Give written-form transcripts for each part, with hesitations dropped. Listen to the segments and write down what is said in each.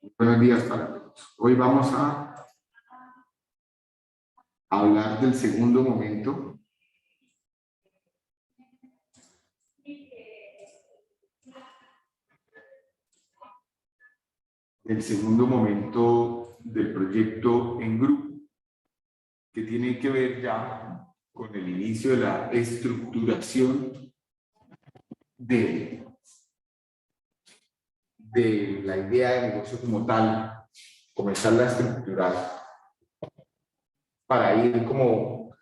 Buenos días para todos. Hoy vamos a hablar del segundo momento del proyecto en grupo, que tiene que ver ya con el inicio de la estructuración de la idea de negocio como tal, comenzarla a estructurar para ir como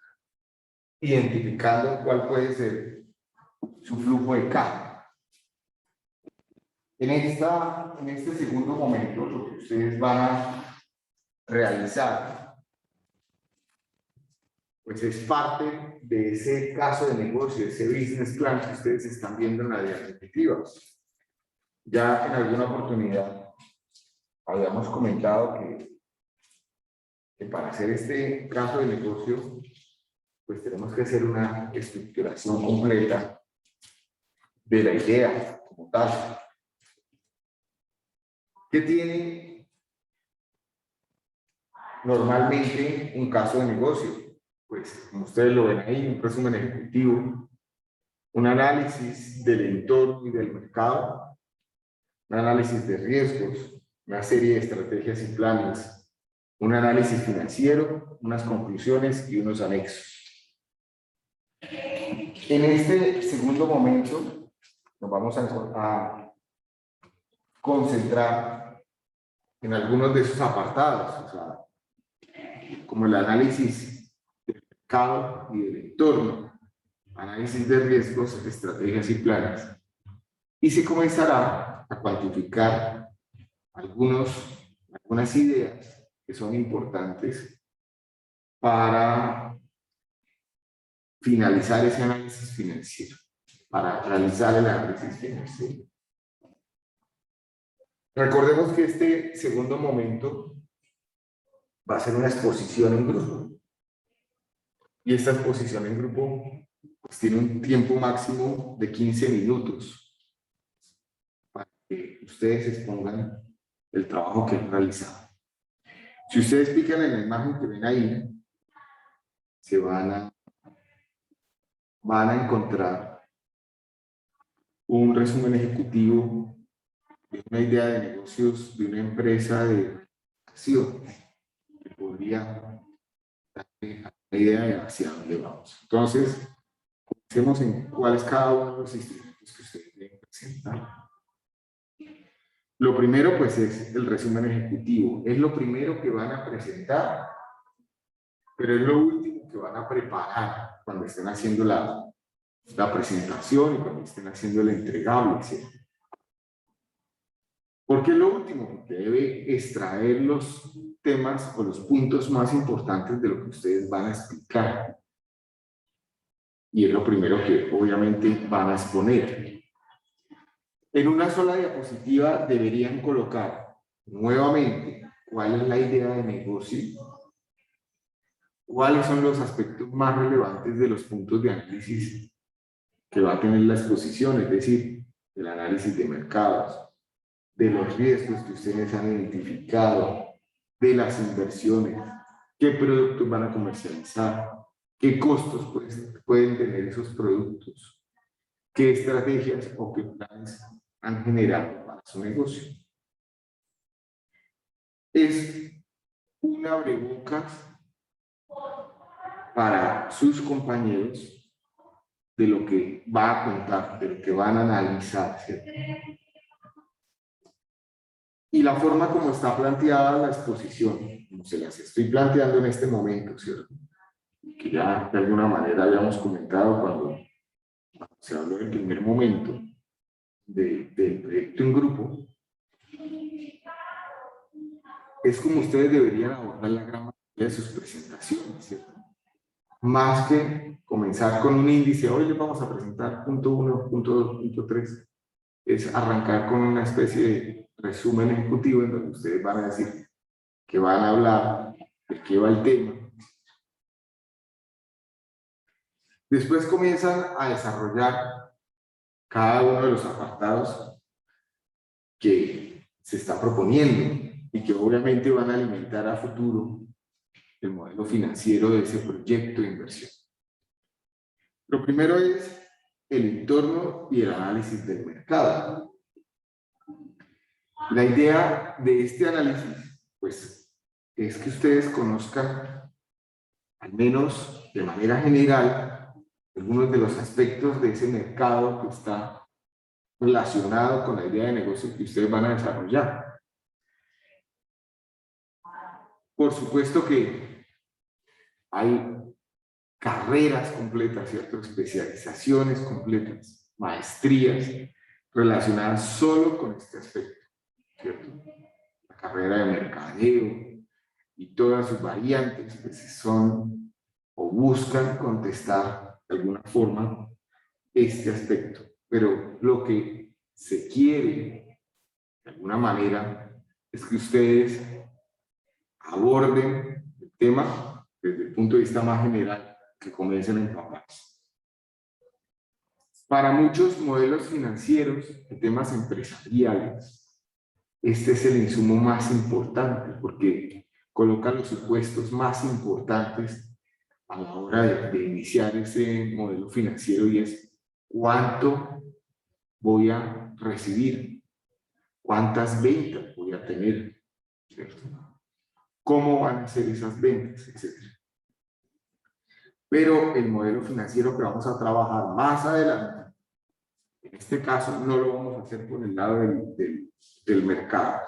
identificando cuál puede ser su flujo de caja. En este segundo momento, lo que ustedes van a realizar, pues es parte de ese caso de negocio, ese business plan que ustedes están viendo en la diapositiva. Ya en alguna oportunidad habíamos comentado que para hacer este caso de negocio, pues tenemos que hacer una estructuración completa de la idea como tal. ¿Qué tiene normalmente un caso de negocio? Pues, como ustedes lo ven ahí, un resumen ejecutivo, un análisis del entorno y del mercado, un análisis de riesgos, una serie de estrategias y planes, un análisis financiero, unas conclusiones y unos anexos. En este segundo momento nos vamos a concentrar en algunos de esos apartados, o sea, como el análisis del mercado y del entorno, análisis de riesgos, estrategias y planes. Y se comenzará a cuantificar algunas ideas que son importantes para finalizar ese análisis financiero, para realizar el análisis financiero. Recordemos que este segundo momento va a ser una exposición en grupo. Y esta exposición en grupo pues, tiene un tiempo máximo de 15 minutos para que ustedes expongan el trabajo que han realizado. Si ustedes pican en la imagen que ven ahí, se van a encontrar un resumen ejecutivo de una idea de negocios de una empresa de acción que podría darle la idea de hacia dónde vamos. Entonces, pensemos en cuál es cada uno de los instrumentos que ustedes deben presentar. Lo primero, pues, es el resumen ejecutivo. Es lo primero que van a presentar, pero es lo último que van a preparar cuando estén haciendo la presentación y cuando estén haciendo el entregable, ¿sí? ¿Por qué lo último? Porque debe extraer los temas o los puntos más importantes de lo que ustedes van a explicar. Y es lo primero que obviamente van a exponer. En una sola diapositiva deberían colocar nuevamente cuál es la idea de negocio, cuáles son los aspectos más relevantes de los puntos de análisis que va a tener la exposición, es decir, el análisis de mercados, de los riesgos que ustedes han identificado, de las inversiones, qué productos van a comercializar, qué costos pueden tener esos productos, qué estrategias o qué planes han generado para su negocio. Es un abrebocas para sus compañeros de lo que va a contar, de lo que van a analizar, ¿cierto? Y la forma como está planteada la exposición, como se las estoy planteando en este momento, ¿cierto? Que ya de alguna manera habíamos comentado cuando se habló del primer momento del proyecto en grupo, es como ustedes deberían abordar la gran mayoría de sus presentaciones, ¿cierto? Más que comenzar con un índice, hoy les vamos a presentar punto 1, punto 2, punto 3, es arrancar con una especie de resumen ejecutivo en donde ustedes van a decir que van a hablar de qué va el tema. Después comienzan a desarrollar cada uno de los apartados que se está proponiendo. y que obviamente van a alimentar a futuro el modelo financiero de ese proyecto de inversión. Lo primero es el entorno y el análisis del mercado. La idea de este análisis, pues, es que ustedes conozcan, al menos de manera general, algunos de los aspectos de ese mercado que está relacionado con la idea de negocio que ustedes van a desarrollar. Por supuesto que hay carreras completas, ¿cierto? Especializaciones completas, maestrías relacionadas solo con este aspecto, ¿cierto? La carrera de mercadeo y todas sus variantes pues son o buscan contestar de alguna forma este aspecto. Pero lo que se quiere, de alguna manera, es que ustedes aborden el tema desde el punto de vista más general, que comiencen a empaparse. Para muchos modelos financieros de temas empresariales, este es el insumo más importante porque coloca los supuestos más importantes a la hora de iniciar ese modelo financiero y es cuánto voy a recibir, cuántas ventas voy a tener, ¿cierto? Cómo van a ser esas ventas, etc. Pero el modelo financiero que vamos a trabajar más adelante, en este caso no lo vamos a hacer por el lado del mercado,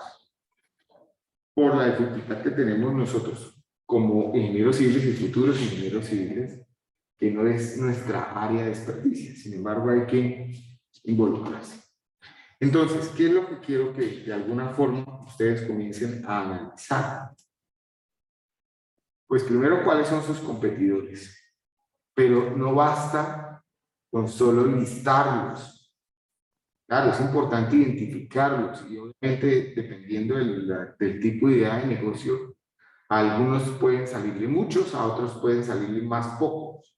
por la dificultad que tenemos nosotros como ingenieros civiles y futuros ingenieros civiles, que no es nuestra área de experticia, sin embargo hay que involucrarse. Entonces, ¿qué es lo que quiero que de alguna forma ustedes comiencen a analizar? Pues primero, ¿cuáles son sus competidores? Pero no basta con solo listarlos. Claro, es importante identificarlos y obviamente dependiendo del tipo de idea de negocio, a algunos pueden salirle muchos, a otros pueden salirle más pocos.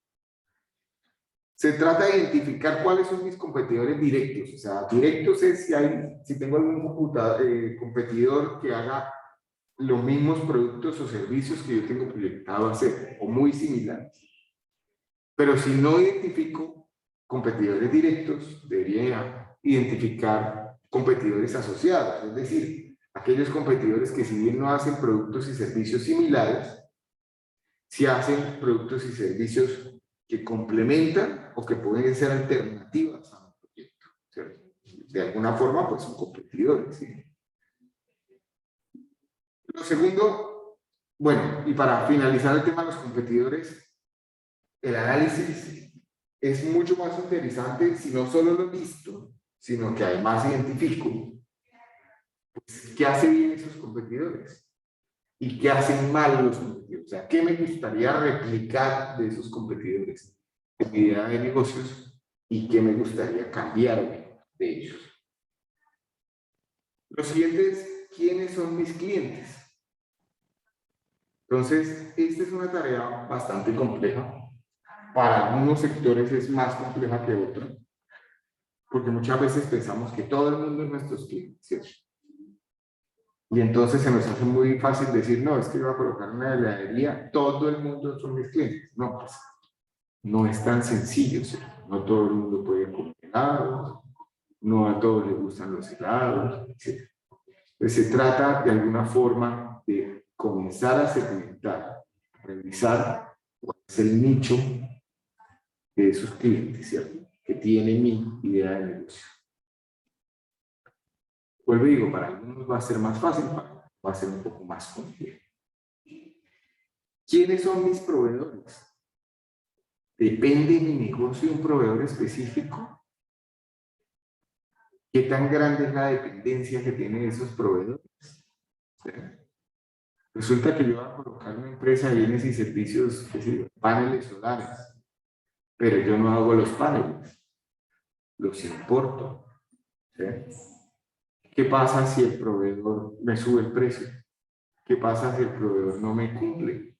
Se trata de identificar cuáles son mis competidores directos. O sea, directos es si tengo algún competidor que haga los mismos productos o servicios que yo tengo proyectado hacer, o muy similares. Pero si no identifico competidores directos, debería identificar competidores asociados, es decir, aquellos competidores que si bien no hacen productos y servicios similares, sí hacen productos y servicios que complementan o que pueden ser alternativas a un proyecto, ¿cierto? De alguna forma, pues son competidores, ¿sí? Lo segundo, bueno, y para finalizar el tema de los competidores, el análisis es mucho más interesante si no solo lo listo, sino que además identifico pues, qué hace bien esos competidores y qué hacen mal los competidores. O sea, qué me gustaría replicar de esos competidores en mi idea de negocios y qué me gustaría cambiar de ellos. Lo siguiente es, ¿quiénes son mis clientes? Entonces, esta es una tarea bastante compleja. Para algunos sectores es más compleja que otros, porque muchas veces pensamos que todo el mundo es nuestros clientes, ¿cierto? Y entonces se nos hace muy fácil decir, no, es que yo voy a colocar una heladería, todo el mundo son mis clientes. No, pues, no es tan sencillo, ¿cierto? No todo el mundo puede comer helados, no a todos les gustan los helados, etc. Entonces se trata de alguna forma de comenzar a segmentar, revisar cuál es el nicho de esos clientes, ¿cierto? Que tiene mi idea de negocio. Vuelvo y digo, para algunos va a ser más fácil, para otros va a ser un poco más complejo. ¿Quiénes son mis proveedores? ¿Depende mi negocio de un proveedor específico? ¿Qué tan grande es la dependencia que tienen esos proveedores? ¿Sí? Resulta que yo voy a colocar una empresa de bienes y servicios, qué sé yo, paneles solares, pero yo no hago los paneles, los importo. ¿Sí? ¿Qué pasa si el proveedor me sube el precio? ¿Qué pasa si el proveedor no me cumple?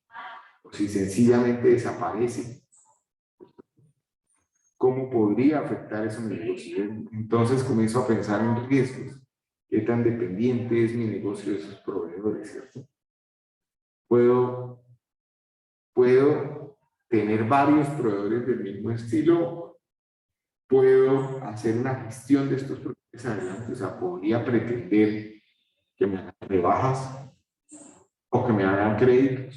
O si sencillamente desaparece. ¿Cómo podría afectar eso en mi negocio? Entonces comienzo a pensar en riesgos qué tan dependiente es mi negocio de esos proveedores, ¿cierto? Puedo tener varios proveedores del mismo estilo, puedo hacer una gestión de estos proveedores adelante, o sea, podría pretender que me hagan rebajas o que me hagan créditos.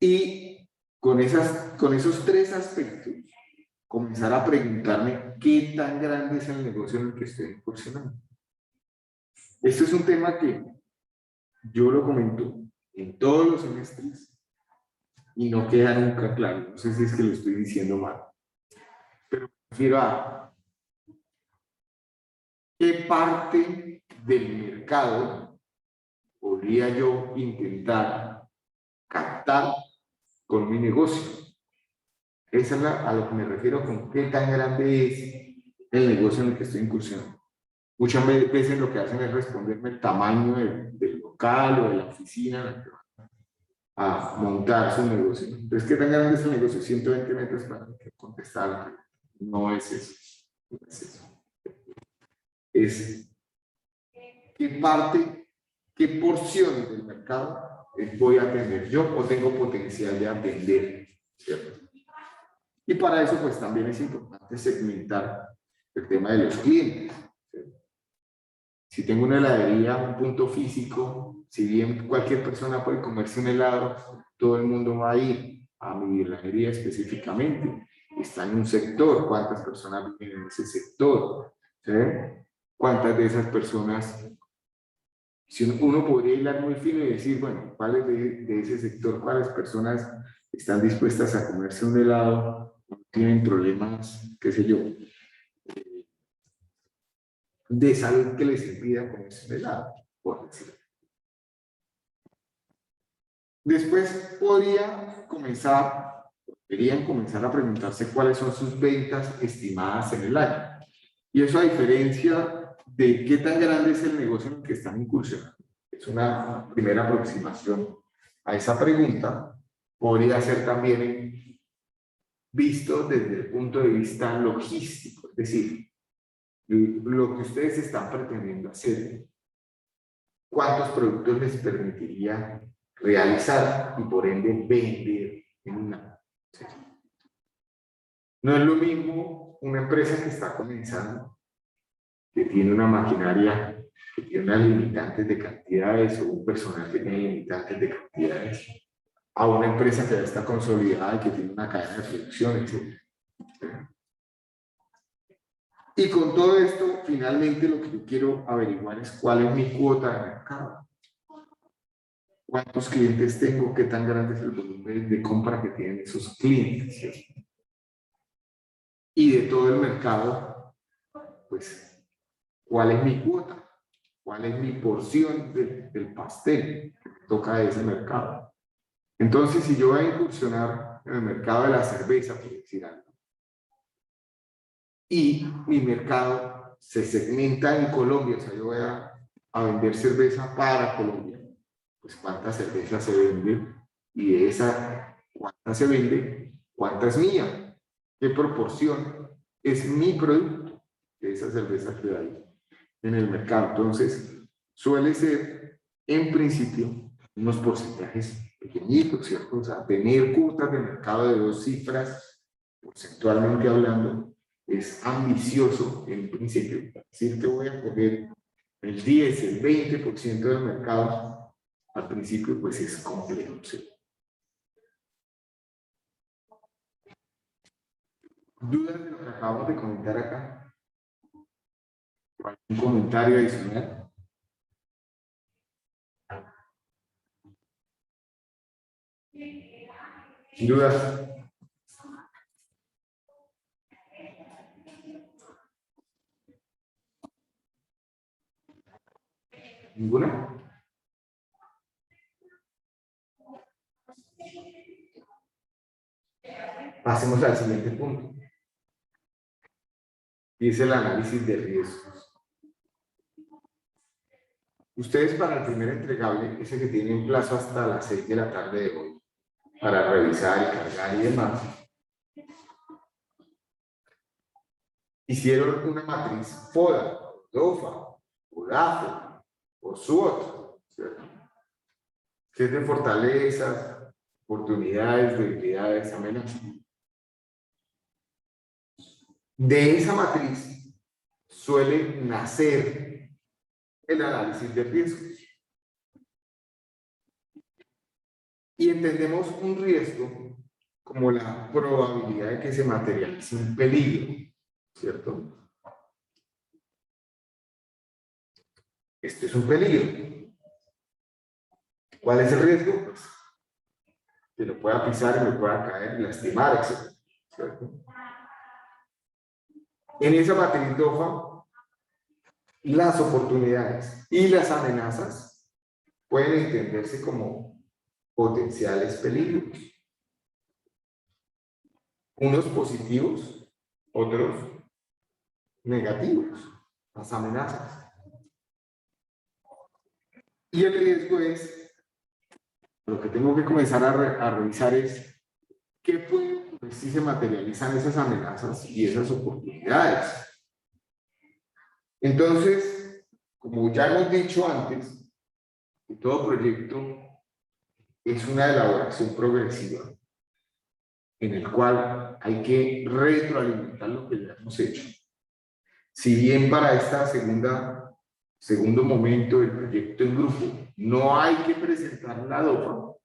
Y con esos tres aspectos, comenzar a preguntarme qué tan grande es el negocio en el que estoy incursionando. Esto es un tema que yo lo comento en todos los semestres y no queda nunca claro. No sé si es que lo estoy diciendo mal, pero refiero a qué parte del mercado podría yo intentar captar con mi negocio. Esa es a lo que me refiero con qué tan grande es el negocio en el que estoy incursionando. Muchas veces lo que hacen es responderme el tamaño del local o de la oficina en la que van a montar su negocio. Entonces, ¿qué tan grande es el negocio? 120 metros para contestar. No es eso. No es eso. Es qué parte, qué porción del mercado voy a atender yo o tengo potencial de atender, ¿cierto? Y para eso, pues también es importante segmentar el tema de los clientes. Si tengo una heladería, un punto físico, si bien cualquier persona puede comerse un helado, todo el mundo va a ir a mi heladería específicamente. Está en un sector, ¿cuántas personas viven en ese sector? ¿Sí? ¿Cuántas de esas personas? Si uno podría hilar muy fino y decir, bueno, ¿cuáles de ese sector, cuáles personas están dispuestas a comerse un helado, no tienen problemas, qué sé yo, de salud que les impida comerse un helado, por decirlo. Después podrían comenzar a preguntarse cuáles son sus ventas estimadas en el año. Y eso a diferencia de qué tan grande es el negocio en el que están incursionando. Es una primera aproximación a esa pregunta. Podría ser también visto desde el punto de vista logístico, es decir, lo que ustedes están pretendiendo hacer, cuántos productos les permitiría realizar y por ende vender en una. No es lo mismo una empresa que está comenzando, que tiene una maquinaria, que tiene unas limitantes de cantidades o un personal que tiene limitantes de cantidades, a una empresa que ya está consolidada y que tiene una cadena de producción, etc. Y con todo esto, finalmente lo que yo quiero averiguar es cuál es mi cuota de mercado. ¿Cuántos clientes tengo? ¿Qué tan grande es el volumen de compra que tienen esos clientes? ¿Cierto? Y de todo el mercado, pues, ¿cuál es mi cuota? ¿Cuál es mi porción del pastel que me toca de ese mercado? Entonces, si yo voy a incursionar en el mercado de la cerveza, por decir algo, y mi mercado se segmenta en Colombia, o sea, yo voy a vender cerveza para Colombia, pues cuánta cerveza se vende y de esa cuánta se vende, cuánta es mía, qué proporción es mi producto de esa cerveza que hay en el mercado. Entonces, suele ser en principio unos porcentajes pequeñitos, ¿cierto? O sea, tener cuotas de mercado de 2 cifras, porcentualmente hablando, es ambicioso en principio. Decir que voy a coger el 10, el 20% del mercado, al principio pues es complejo. ¿Sí? ¿Dudas de lo que acabamos de comentar acá? ¿Un comentario adicional? ¿Dudas? ¿Ninguna? Pasemos al siguiente punto. Y es el análisis de riesgos. Ustedes para el primer entregable, ese que tienen plazo hasta las 6 de la tarde de hoy, para revisar y cargar y demás, hicieron una matriz FODA, DOFA, o DAFO, o SWOT, ¿cierto? Que es de fortalezas, oportunidades, debilidades, amenazas. De esa matriz suele nacer el análisis de riesgos. Y entendemos un riesgo como la probabilidad de que se materialice un peligro, ¿cierto? Este es un peligro. ¿Cuál es el riesgo? Pues que lo pueda pisar y me pueda caer, lastimar, etc. ¿Cierto? En esa matriz DOFA, las oportunidades y las amenazas pueden entenderse como potenciales peligros. Unos positivos, otros negativos, las amenazas. Y el riesgo es, lo que tengo que comenzar a revisar es, ¿qué puede ocurrir si se materializan esas amenazas y esas oportunidades? Entonces, como ya hemos dicho antes, todo proyecto es una elaboración progresiva en el cual hay que retroalimentar lo que ya hemos hecho. Si bien para esta segundo momento del proyecto en grupo no hay que presentar la DOFA,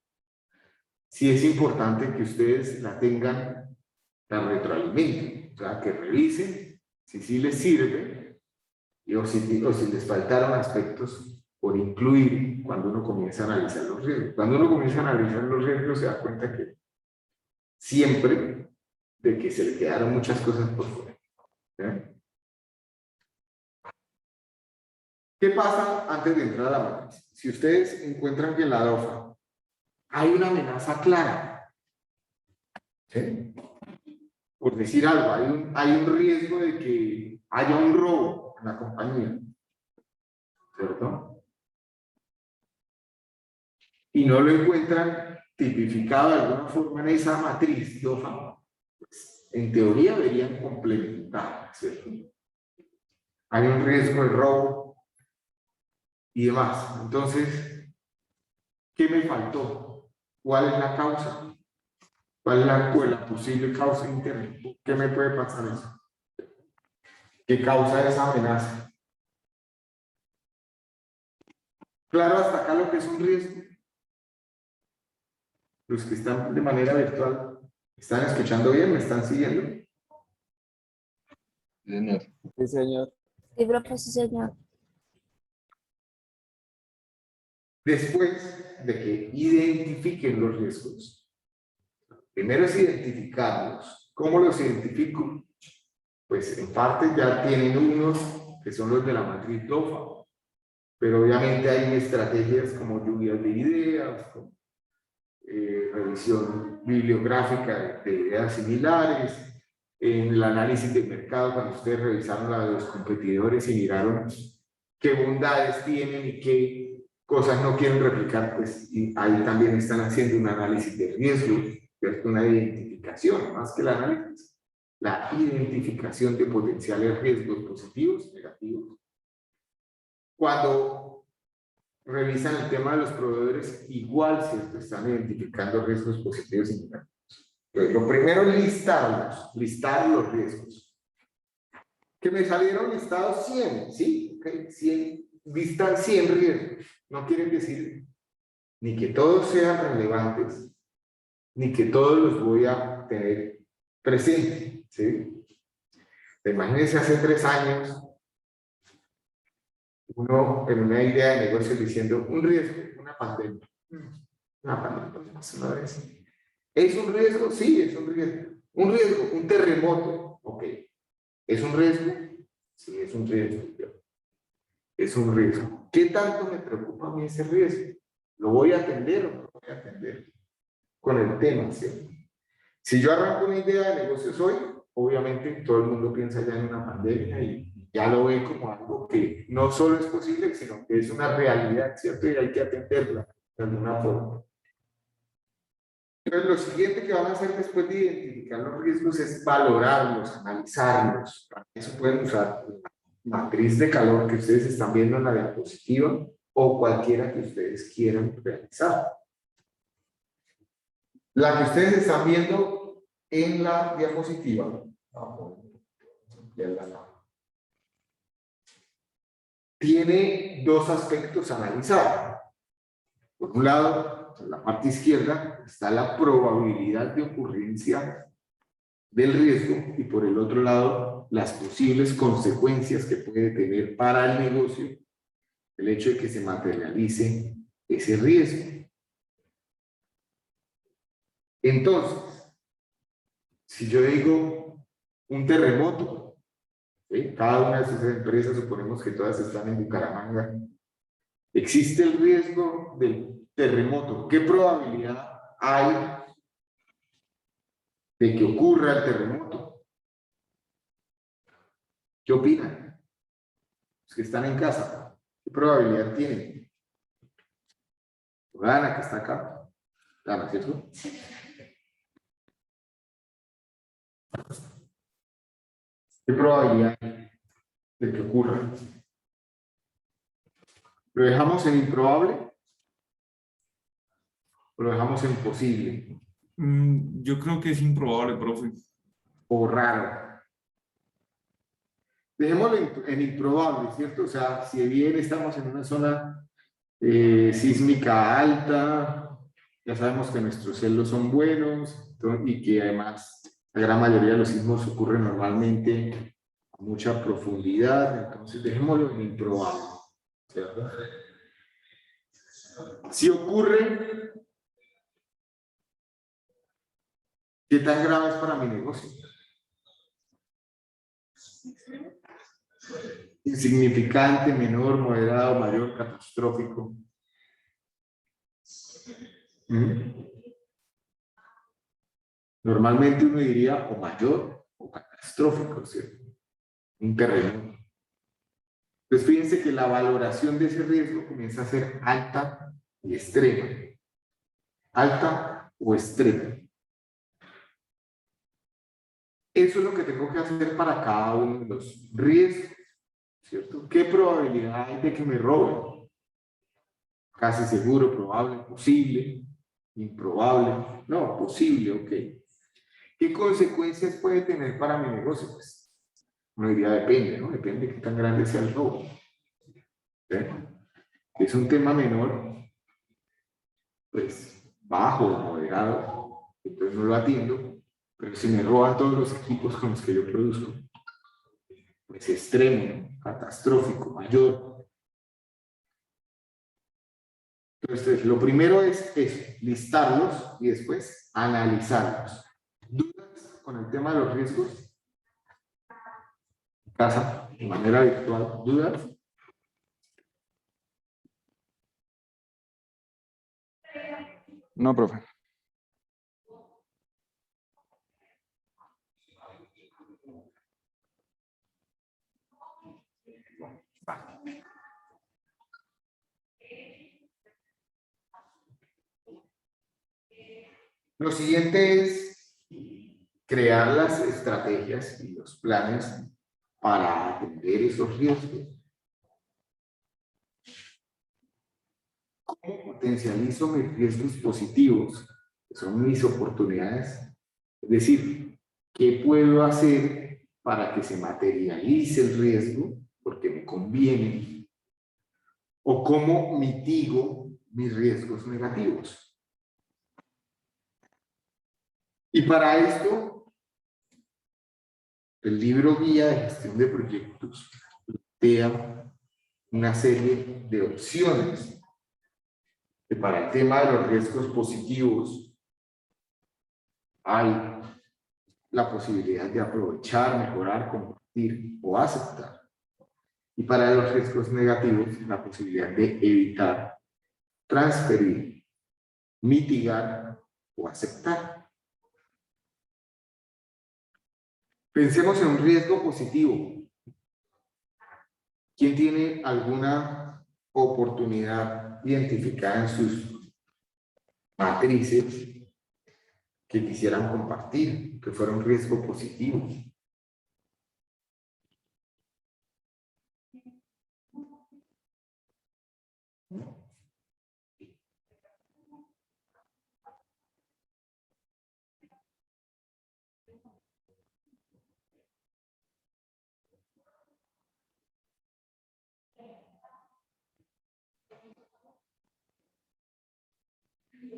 sí es importante que ustedes la tengan, la retroalimenten, o sea, que revisen si sí les sirve o si les faltaron aspectos por incluir cuando uno comienza a analizar los riesgos. Cuando uno comienza a analizar los riesgos se da cuenta que siempre de que se le quedaron muchas cosas por fuera. ¿Sí? ¿Qué pasa antes de entrar a la matriz? Si ustedes encuentran que en la DOFA hay una amenaza clara, ¿sí? Por decir algo, hay un riesgo de que haya un robo en la compañía, ¿cierto? Y no lo encuentran tipificado de alguna forma en esa matriz DOFA, pues, en teoría deberían complementar, ¿cierto? Hay un riesgo de robo y demás. Entonces, ¿qué me faltó? ¿Cuál es la causa? ¿Cuál es la posible causa interna? ¿Qué me puede pasar eso? ¿Qué causa esa amenaza? Claro, hasta acá lo que es un riesgo. Los que están de manera virtual, ¿están escuchando bien? ¿Me están siguiendo? Señor. Sí, señor. Sí, profe, sí, señor. Después de que identifiquen los riesgos, primero es identificarlos. ¿Cómo los identifico? Pues en parte ya tienen unos que son los de la matriz DOFA, pero obviamente hay estrategias como lluvias de ideas, como, revisión bibliográfica de ideas similares, en el análisis de mercado, cuando ustedes revisaron la de los competidores y miraron qué bondades tienen y qué cosas no quieren replicar, pues y ahí también están haciendo un análisis de riesgo, que es una identificación, más que el análisis, la identificación de potenciales riesgos positivos, negativos. Cuando revisan el tema de los proveedores, igual ¿cierto? Están identificando riesgos positivos y negativos. Entonces, lo primero es listar los riesgos. Que me salieron listados 100, ¿sí? Okay. 100, listan 100 riesgos. No quiere decir ni que todos sean relevantes, ni que todos los voy a tener presentes, ¿sí? Imagínense hace 3 años, uno en una idea de negocio diciendo un riesgo, una pandemia. Una pandemia, una vez. ¿Es un riesgo? Sí, es un riesgo. Un riesgo, un terremoto. Ok. ¿Es un riesgo? Sí, es un riesgo. Es un riesgo. ¿Qué tanto me preocupa a mí ese riesgo? ¿Lo voy a atender o no lo voy a atender? Con el tema, ¿cierto? Si yo arranco una idea de negocios hoy, obviamente todo el mundo piensa ya en una pandemia y ya lo ve como algo que no solo es posible, sino que es una realidad, ¿cierto? Y hay que atenderla de alguna forma. Entonces, lo siguiente que van a hacer después de identificar los riesgos es valorarlos, analizarlos. Para eso pueden usar la matriz de calor que ustedes están viendo en la diapositiva o cualquiera que ustedes quieran realizar. La que ustedes están viendo en la diapositiva tiene dos aspectos a analizar. Por un lado, en la parte izquierda está la probabilidad de ocurrencia del riesgo y por el otro lado, las posibles consecuencias que puede tener para el negocio el hecho de que se materialice ese riesgo. Entonces, si yo digo un terremoto, ¿sí? Cada una de esas empresas, suponemos que todas están en Bucaramanga, existe el riesgo del terremoto. ¿Qué probabilidad hay de que ocurra el terremoto? ¿Qué opinan? Los que están en casa, ¿qué probabilidad tienen? Ana, que está acá. Ana, ¿cierto? ¿Qué probabilidad hay de que ocurra? ¿Lo dejamos en improbable o lo dejamos en posible Yo creo que es improbable, profe. o raro? Dejémoslo en improbable, ¿cierto? O sea, si bien estamos en una zona sísmica alta, ya sabemos que nuestros celos son buenos y que además la gran mayoría de los sismos ocurren normalmente a mucha profundidad, entonces dejémoslo en improbable, ¿cierto? Si ocurre, ¿qué tan grave es para mi negocio? Insignificante, menor, moderado, mayor, catastrófico. Normalmente uno diría o mayor o catastrófico, ¿cierto? Un terremoto. Entonces fíjense que la valoración de ese riesgo comienza a ser alta y extrema. Alta o extrema. Eso es lo que tengo que hacer para cada uno de los riesgos, ¿cierto? ¿Qué probabilidad hay de que me roben? Casi seguro, probable, posible, improbable. No, posible, ok. ¿Qué consecuencias puede tener para mi negocio? Pues, uno diría depende, ¿no? Depende de qué tan grande sea el robo. ¿Sí? Es un tema menor, pues bajo o moderado, entonces no lo atiendo, pero si me roban todos los equipos con los que yo produzco, pues extremo, ¿no? Catastrófico, mayor. Entonces, lo primero es eso, listarlos y después analizarlos. ¿Dudas con el tema de los riesgos? Casa, de manera virtual, ¿dudas? No, profe. Lo siguiente es crear las estrategias y los planes para atender esos riesgos. ¿Cómo potencializo mis riesgos positivos, que son mis oportunidades? Es decir, ¿qué puedo hacer para que se materialice el riesgo porque me conviene? ¿O cómo mitigo mis riesgos negativos? Y para esto, el libro Guía de Gestión de Proyectos plantea una serie de opciones que para el tema de los riesgos positivos hay la posibilidad de aprovechar, mejorar, compartir o aceptar. Y para los riesgos negativos, la posibilidad de evitar, transferir, mitigar o aceptar. Pensemos en un riesgo positivo. ¿Quién tiene alguna oportunidad identificada en sus matrices que quisieran compartir, que fuera un riesgo positivo.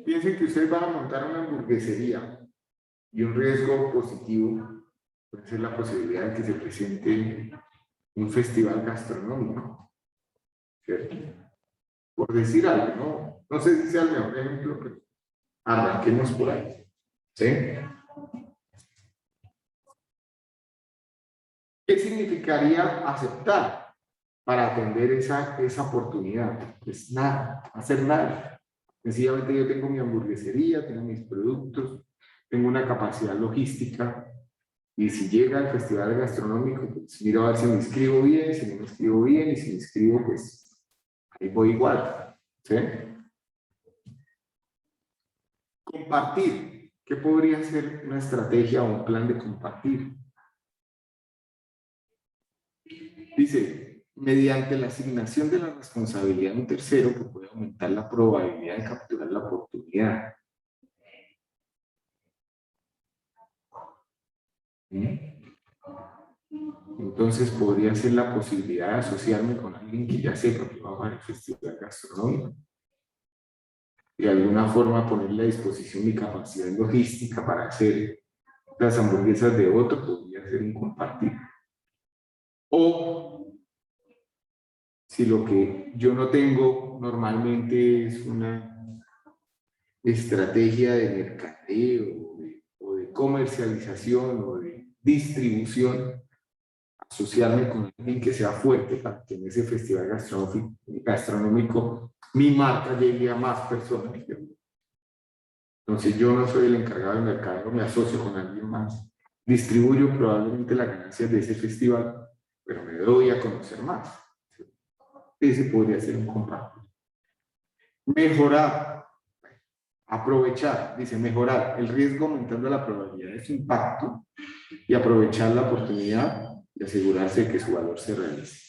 Piensen que ustedes van a montar una hamburguesería y un riesgo positivo puede ser la posibilidad de que se presente un festival gastronómico, ¿cierto? Por decir algo, ¿no? No sé si sea el mejor ejemplo, pero arranquemos por ahí, ¿sí? ¿Qué significaría aceptar para atender esa oportunidad? Pues nada, hacer nada. Sencillamente yo tengo mi hamburguesería, tengo mis productos, tengo una capacidad logística y si llega el festival gastronómico, pues miro a ver si me inscribo bien, si no me inscribo bien y si me inscribo, pues ahí voy igual. ¿Sí? Compartir. ¿Qué podría ser una estrategia o un plan de compartir? Dice, mediante la asignación de la responsabilidad de un tercero que puede aumentar la probabilidad de capturar la oportunidad. Entonces podría ser la posibilidad de asociarme con alguien que ya sepa que va a el festival gastronómico. De alguna forma ponerle a disposición mi capacidad logística para hacer las hamburguesas de otro, podría ser un compartir. O si lo que yo no tengo normalmente es una estrategia de mercadeo o de comercialización o de distribución, asociarme con alguien que sea fuerte para que en ese festival gastronómico mi marca llegue a más personas. Entonces yo no soy el encargado del mercado, me asocio con alguien más, distribuyo probablemente las ganancias de ese festival, pero me doy a conocer más. Ese podría ser un compartir. Mejorar, aprovechar, dice mejorar el riesgo aumentando la probabilidad de su impacto y aprovechar la oportunidad y asegurarse de que su valor se realice.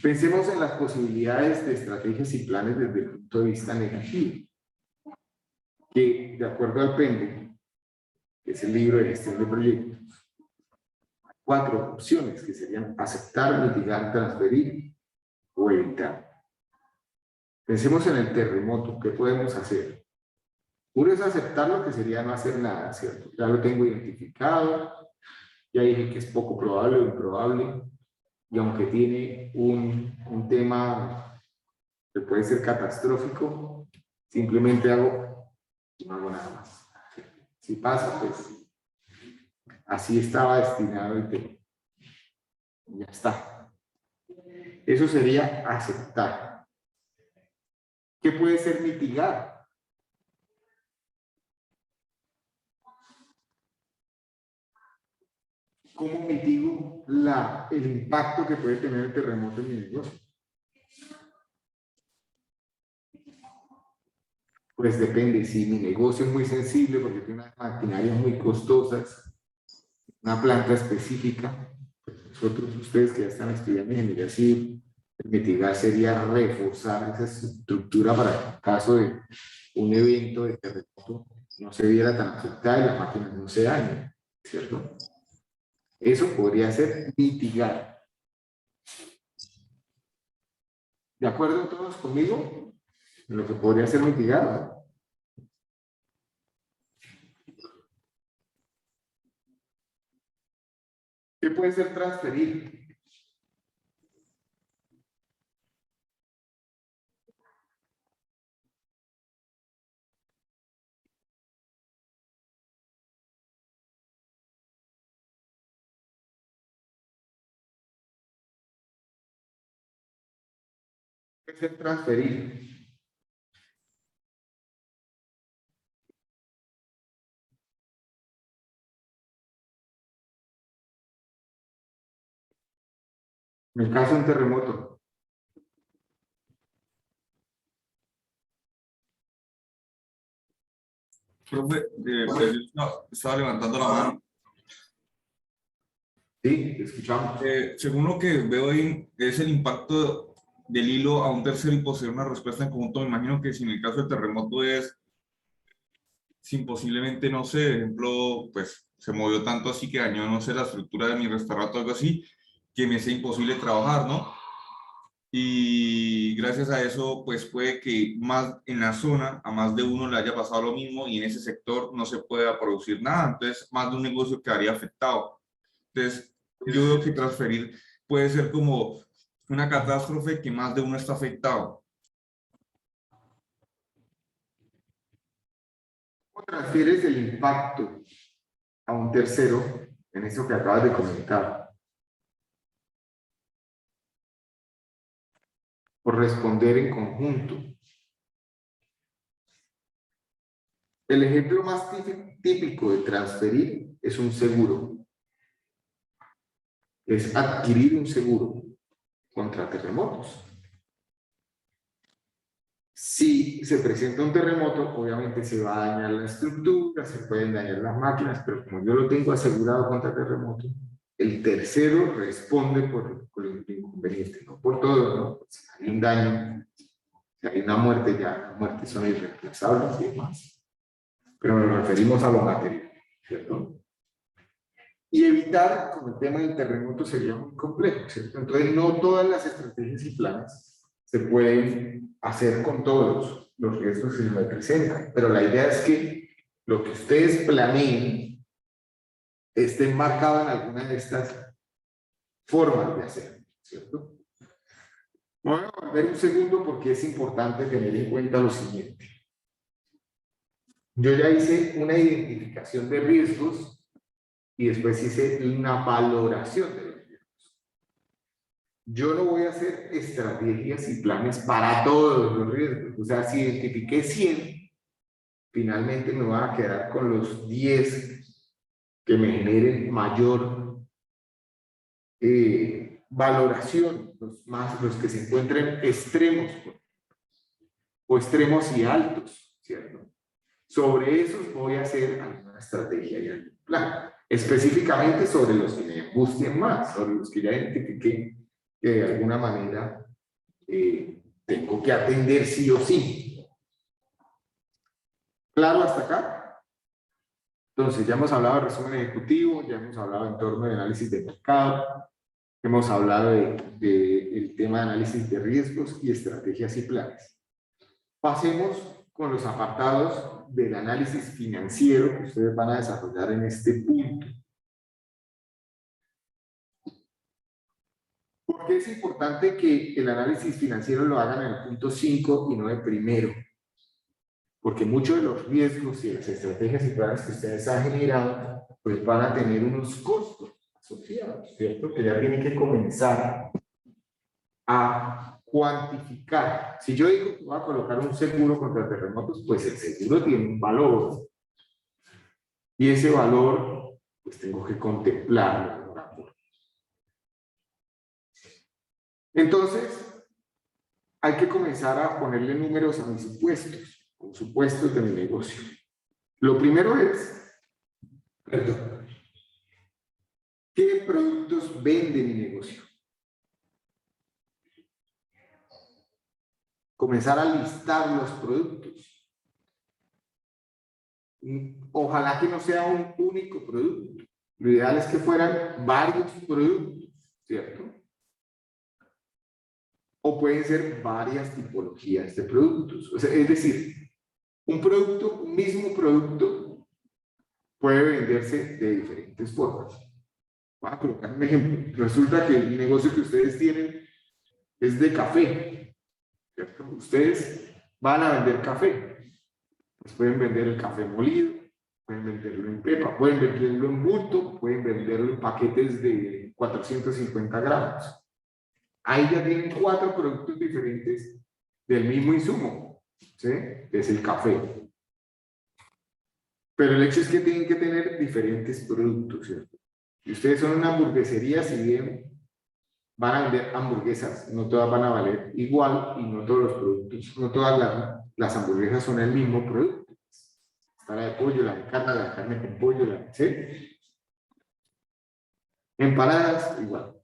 Pensemos en las posibilidades de estrategias y planes desde el punto de vista negativo, que de acuerdo al PENDE, que es el libro de gestión de proyectos, hay 4 opciones que serían aceptar, mitigar, transferir o evitar. Pensemos en el terremoto, ¿qué podemos hacer? Uno es aceptar lo que sería no hacer nada, ¿cierto? Ya lo tengo identificado, ya dije que es poco probable o improbable, y aunque tiene un tema que puede ser catastrófico, simplemente no hago nada más. Si pasa, pues así estaba destinado el tema. Ya está. Eso sería aceptar. ¿Qué puede ser mitigar? ¿Cómo mitigo el impacto que puede tener el terremoto en mi negocio? Pues depende, si mi negocio es muy sensible porque tiene unas maquinarias muy costosas, una planta específica, pues nosotros, ustedes que ya están estudiando ingeniería civil, mitigar sería reforzar esa estructura para que en caso de un evento de terremoto no se viera tan afectada y las máquinas no se dañen, ¿cierto? Eso podría ser mitigar. ¿De acuerdo todos conmigo? En lo que podría ser mitigado. ¿Qué puede ser transferir? ¿Qué puede ser transferir? En el caso de un terremoto. Profe, pues, no, estaba levantando la mano. Sí, te escuchamos. Según lo que veo ahí, es el impacto del hilo a un tercero y posee una respuesta en conjunto. Me imagino que si en el caso del terremoto es, sin posiblemente, no sé, ejemplo, pues se movió tanto así que dañó, no sé, la estructura de mi restaurante o algo así, que me sea imposible trabajar, ¿no? Y gracias a eso, pues puede que más en la zona a más de uno le haya pasado lo mismo y en ese sector no se pueda producir nada. Entonces, más de un negocio quedaría afectado. Entonces, yo veo que transferir puede ser como una catástrofe que más de uno está afectado. ¿Cómo transfieres el impacto a un tercero en eso que acabas de comentar? Por responder en conjunto. El ejemplo más típico de transferir es un seguro. Es adquirir un seguro contra terremotos. Si se presenta un terremoto, obviamente se va a dañar la estructura, se pueden dañar las máquinas, pero como yo lo tengo asegurado contra terremoto, el tercero responde por el inconveniente, no por todo, ¿no? Si hay un daño, si hay una muerte, ya las muertes son irreemplazables y demás. Pero nos referimos a lo material, ¿cierto? Y evitar, con el tema del terremoto, sería muy complejo, ¿cierto? Entonces, no todas las estrategias y planes se pueden hacer con todos los riesgos que se me presentan, pero la idea es que lo que ustedes planeen esté enmarcado en alguna de estas formas de hacer, ¿cierto? Voy a volver un segundo porque es importante tener en cuenta lo siguiente. Yo ya hice una identificación de riesgos y después hice una valoración de los riesgos. Yo no voy a hacer estrategias y planes para todos los riesgos. O sea, si identifiqué 100, finalmente me voy a quedar con los 10 que me generen mayor valoración, los que se encuentren extremos o extremos y altos, ¿cierto? Sobre esos voy a hacer alguna estrategia y algún plan. Específicamente sobre los que me angustien más, sobre los que ya identifiqué que de alguna manera tengo que atender sí o sí. ¿Claro hasta acá? Entonces, ya hemos hablado de resumen ejecutivo, ya hemos hablado en torno de análisis de mercado, hemos hablado del tema de análisis de riesgos y estrategias y planes. Pasemos con los apartados del análisis financiero que ustedes van a desarrollar en este punto. ¿Por qué es importante que el análisis financiero lo hagan en el punto 5 y no el primero? Porque muchos de los riesgos y las estrategias y planes que ustedes han generado, pues van a tener unos costos asociados, ¿cierto? Que ya tienen que comenzar a cuantificar. Si yo digo que voy a colocar un seguro contra terremotos, pues el seguro tiene un valor. Y ese valor, pues tengo que contemplarlo. Entonces, hay que comenzar a ponerle números a mis supuestos de mi negocio. Lo primero es, perdón, ¿qué productos vende mi negocio? Comenzar a listar los productos. Ojalá que no sea un único producto. Lo ideal es que fueran varios productos, ¿cierto? O pueden ser varias tipologías de productos. O sea, es decir, un mismo producto puede venderse de diferentes formas. Voy a colocar un ejemplo. Resulta que el negocio que ustedes tienen es de café, ¿cierto? Ustedes van a vender café. Pues pueden vender el café molido, pueden venderlo en pepa, pueden venderlo en bulto, pueden venderlo en paquetes de 450 gramos. Ahí ya tienen 4 productos diferentes del mismo insumo, ¿sí? Es el café. Pero el hecho es que tienen que tener diferentes productos, ¿cierto? Y ustedes son una hamburguesería, si bien van a vender hamburguesas, no todas van a valer igual y no todos los productos, no todas las hamburguesas son el mismo producto. Está la de pollo, la de carne con pollo, ¿sí? Empanadas, igual.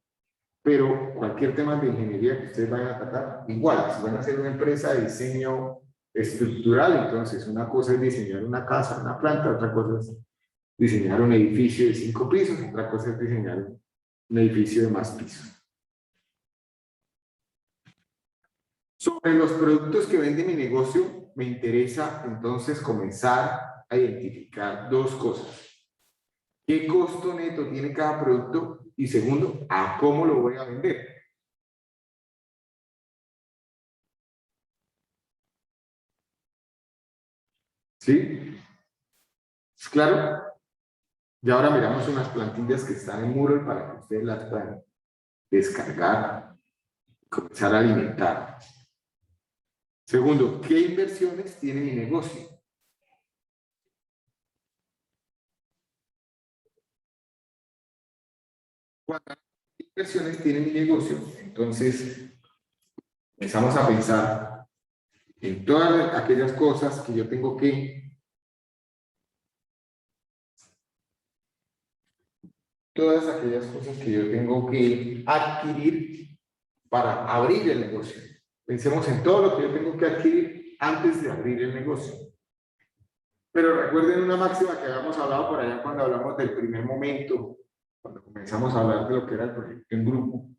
Pero cualquier tema de ingeniería que ustedes vayan a tratar, igual. Si van a hacer una empresa de diseño estructural, entonces una cosa es diseñar una casa, una planta, otra cosa es diseñar un edificio de 5 pisos, otra cosa es diseñar un edificio de más pisos. Sobre los productos que vende mi negocio, me interesa entonces comenzar a identificar dos cosas. ¿Qué costo neto tiene cada producto? Y segundo, ¿a cómo lo voy a vender? ¿Sí? ¿Es claro? Y ahora miramos unas plantillas que están en Moodle para que ustedes las puedan descargar y comenzar a alimentar. Segundo, ¿qué inversiones tiene mi negocio? ¿Cuántas inversiones tiene mi negocio? Entonces, empezamos a pensar en todas aquellas cosas que yo tengo que adquirir para abrir el negocio. Pensemos en todo lo que yo tengo que adquirir antes de abrir el negocio. Pero recuerden una máxima que habíamos hablado por allá cuando hablamos del primer momento, cuando comenzamos a hablar de lo que era el proyecto en grupo,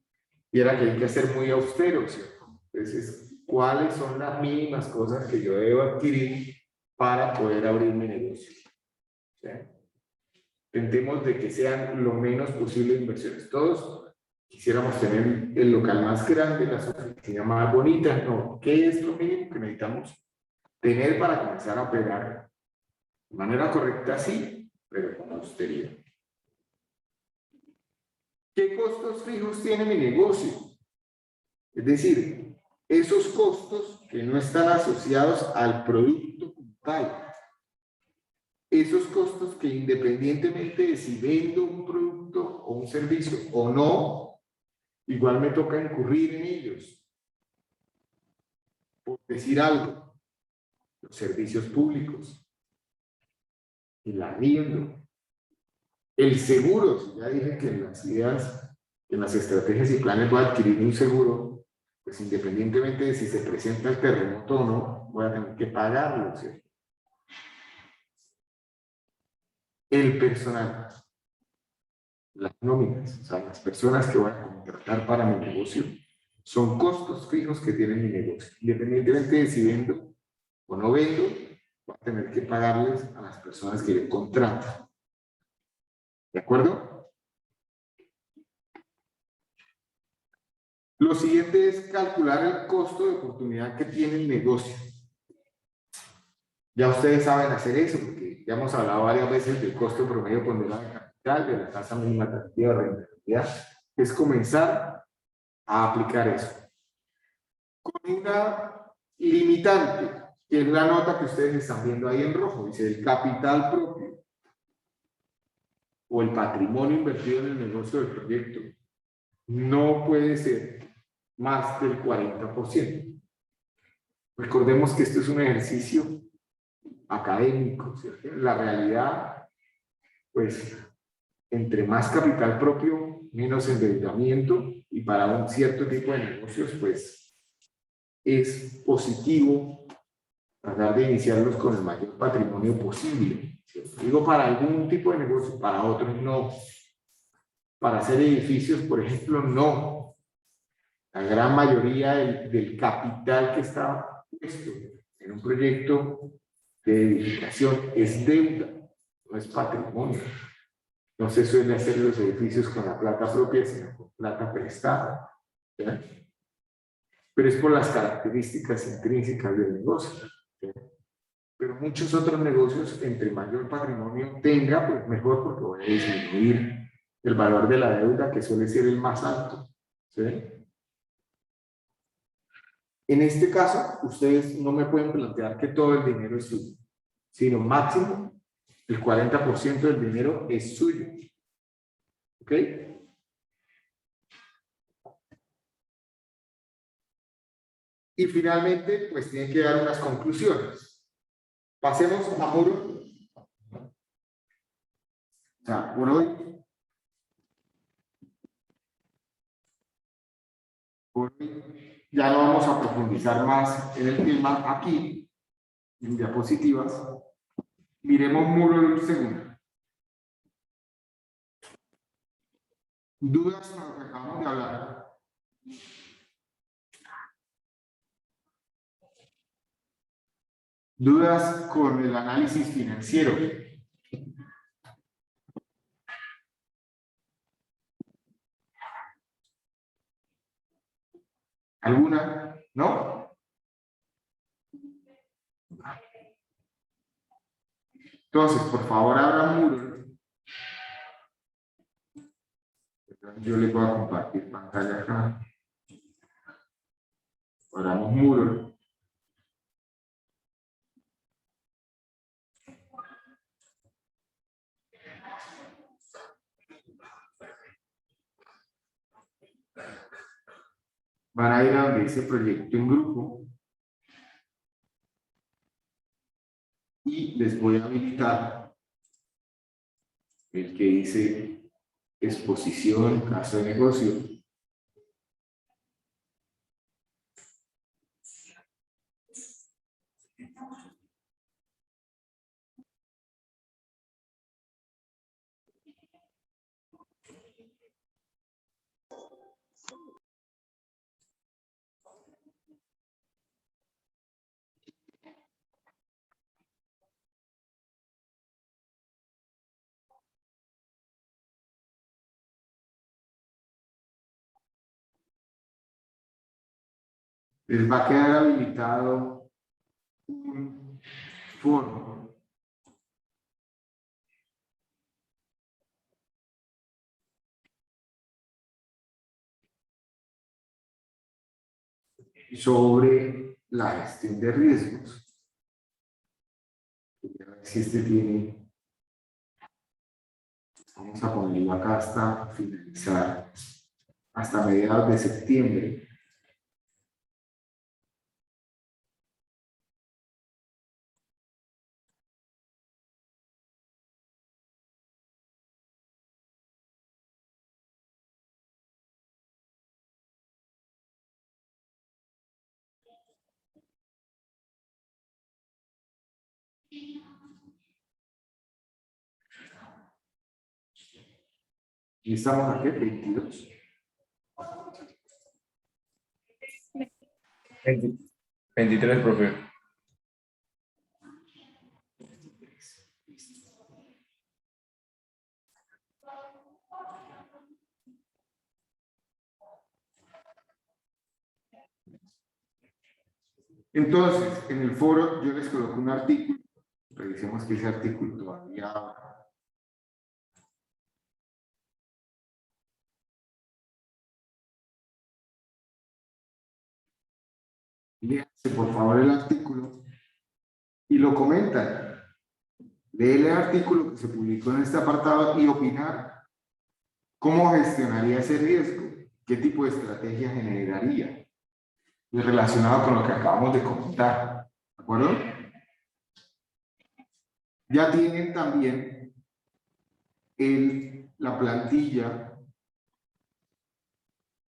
y era que hay que ser muy austero, ¿cierto? Entonces, ¿cuáles son las mínimas cosas que yo debo adquirir para poder abrir mi negocio? ¿Sí? Intentemos de que sean lo menos posible de inversiones. Todos quisiéramos tener el local más grande, las oficinas más bonitas, ¿no? ¿Qué es lo mínimo que necesitamos tener para comenzar a operar de manera correcta? Sí, pero con austeridad. ¿Qué costos fijos tiene mi negocio? Es decir, esos costos que no están asociados al producto como tal. Esos costos que independientemente de si vendo un producto o un servicio o no, igual me toca incurrir en ellos. Por decir algo, los servicios públicos, el arriendo, el seguro. Si ya dije que en las ideas, en las estrategias y planes voy a adquirir un seguro, pues independientemente de si se presenta el terremoto o no, voy a tener que pagarlo, ¿cierto? El personal, las nóminas, o sea, las personas que voy a contratar para mi negocio, son costos fijos que tiene mi negocio. Independientemente de si vendo o no vendo, voy a tener que pagarles a las personas que yo contrato. ¿De acuerdo? Lo siguiente es calcular el costo de oportunidad que tiene el negocio. Ya ustedes saben hacer eso, porque ya hemos hablado varias veces del costo promedio ponderado de capital, de la tasa mínima atractiva de rentabilidad. Es comenzar a aplicar eso. Con una limitante, que es la nota que ustedes están viendo ahí en rojo, dice el capital propio o el patrimonio invertido en el negocio del proyecto no puede ser más del 40%. Recordemos que esto es un ejercicio académico, ¿cierto? La realidad, pues, entre más capital propio, menos endeudamiento, y para un cierto tipo de negocios, pues, es positivo tratar de iniciarlos con el mayor patrimonio posible. ¿Cierto? Digo para algún tipo de negocio, para otros no. Para hacer edificios, por ejemplo, no. La gran mayoría del capital que está puesto en un proyecto de edificación es deuda, no es patrimonio. No se suele hacer los edificios con la plata propia, sino con plata prestada. ¿Ya? Pero es por las características intrínsecas del negocio. ¿Ya? Pero muchos otros negocios, entre mayor patrimonio tenga, pues mejor, porque voy a disminuir el valor de la deuda, que suele ser el más alto. ¿Sí? En este caso, ustedes no me pueden plantear que todo el dinero es suyo, sino máximo el 40% del dinero es suyo. ¿Ok? Y finalmente, pues tienen que dar unas conclusiones. Pasemos a Moodle sea, por hoy ya no vamos a profundizar más en el tema aquí, en diapositivas. Miremos Mural un segundo. ¿Dudas con lo que acabamos de hablar? ¿Dudas con el análisis financiero? ¿Alguna? ¿No? Entonces, por favor, abra Moodle. Yo les voy a compartir pantalla acá. Abramos Moodle. Van a ir a donde dice proyecto en grupo. Y les voy a habilitar el que dice exposición, caso de negocio. Les va a quedar habilitado un foro. Sobre la gestión de riesgos. A ver si este tiene, vamos a ponerlo acá hasta finalizar, hasta mediados de septiembre. Y estamos aquí, 22. 23, profe. Entonces, en el foro yo les coloco un artículo. Revisemos que ese artículo todavía. Léanse por favor el artículo y lo comentan. Lee el artículo que se publicó en este apartado y opinar cómo gestionaría ese riesgo, qué tipo de estrategia generaría, y relacionado con lo que acabamos de comentar. ¿De acuerdo? Ya tienen también la plantilla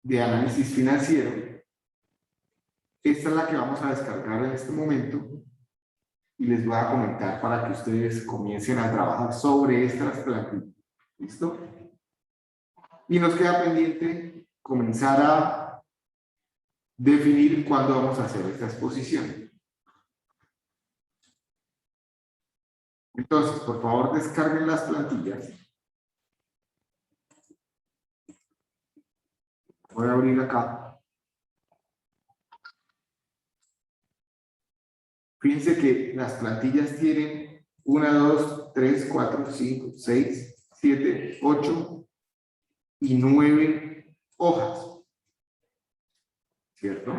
de análisis financiero. Esta es la que vamos a descargar en este momento y les voy a comentar para que ustedes comiencen a trabajar sobre estas plantillas. ¿Listo? Y nos queda pendiente comenzar a definir cuándo vamos a hacer esta exposición. Entonces, por favor, descarguen las plantillas. Voy a abrir acá. Fíjense que las plantillas tienen 1, 2, 3, 4, 5, 6, 7, 8 y 9 hojas. ¿Cierto?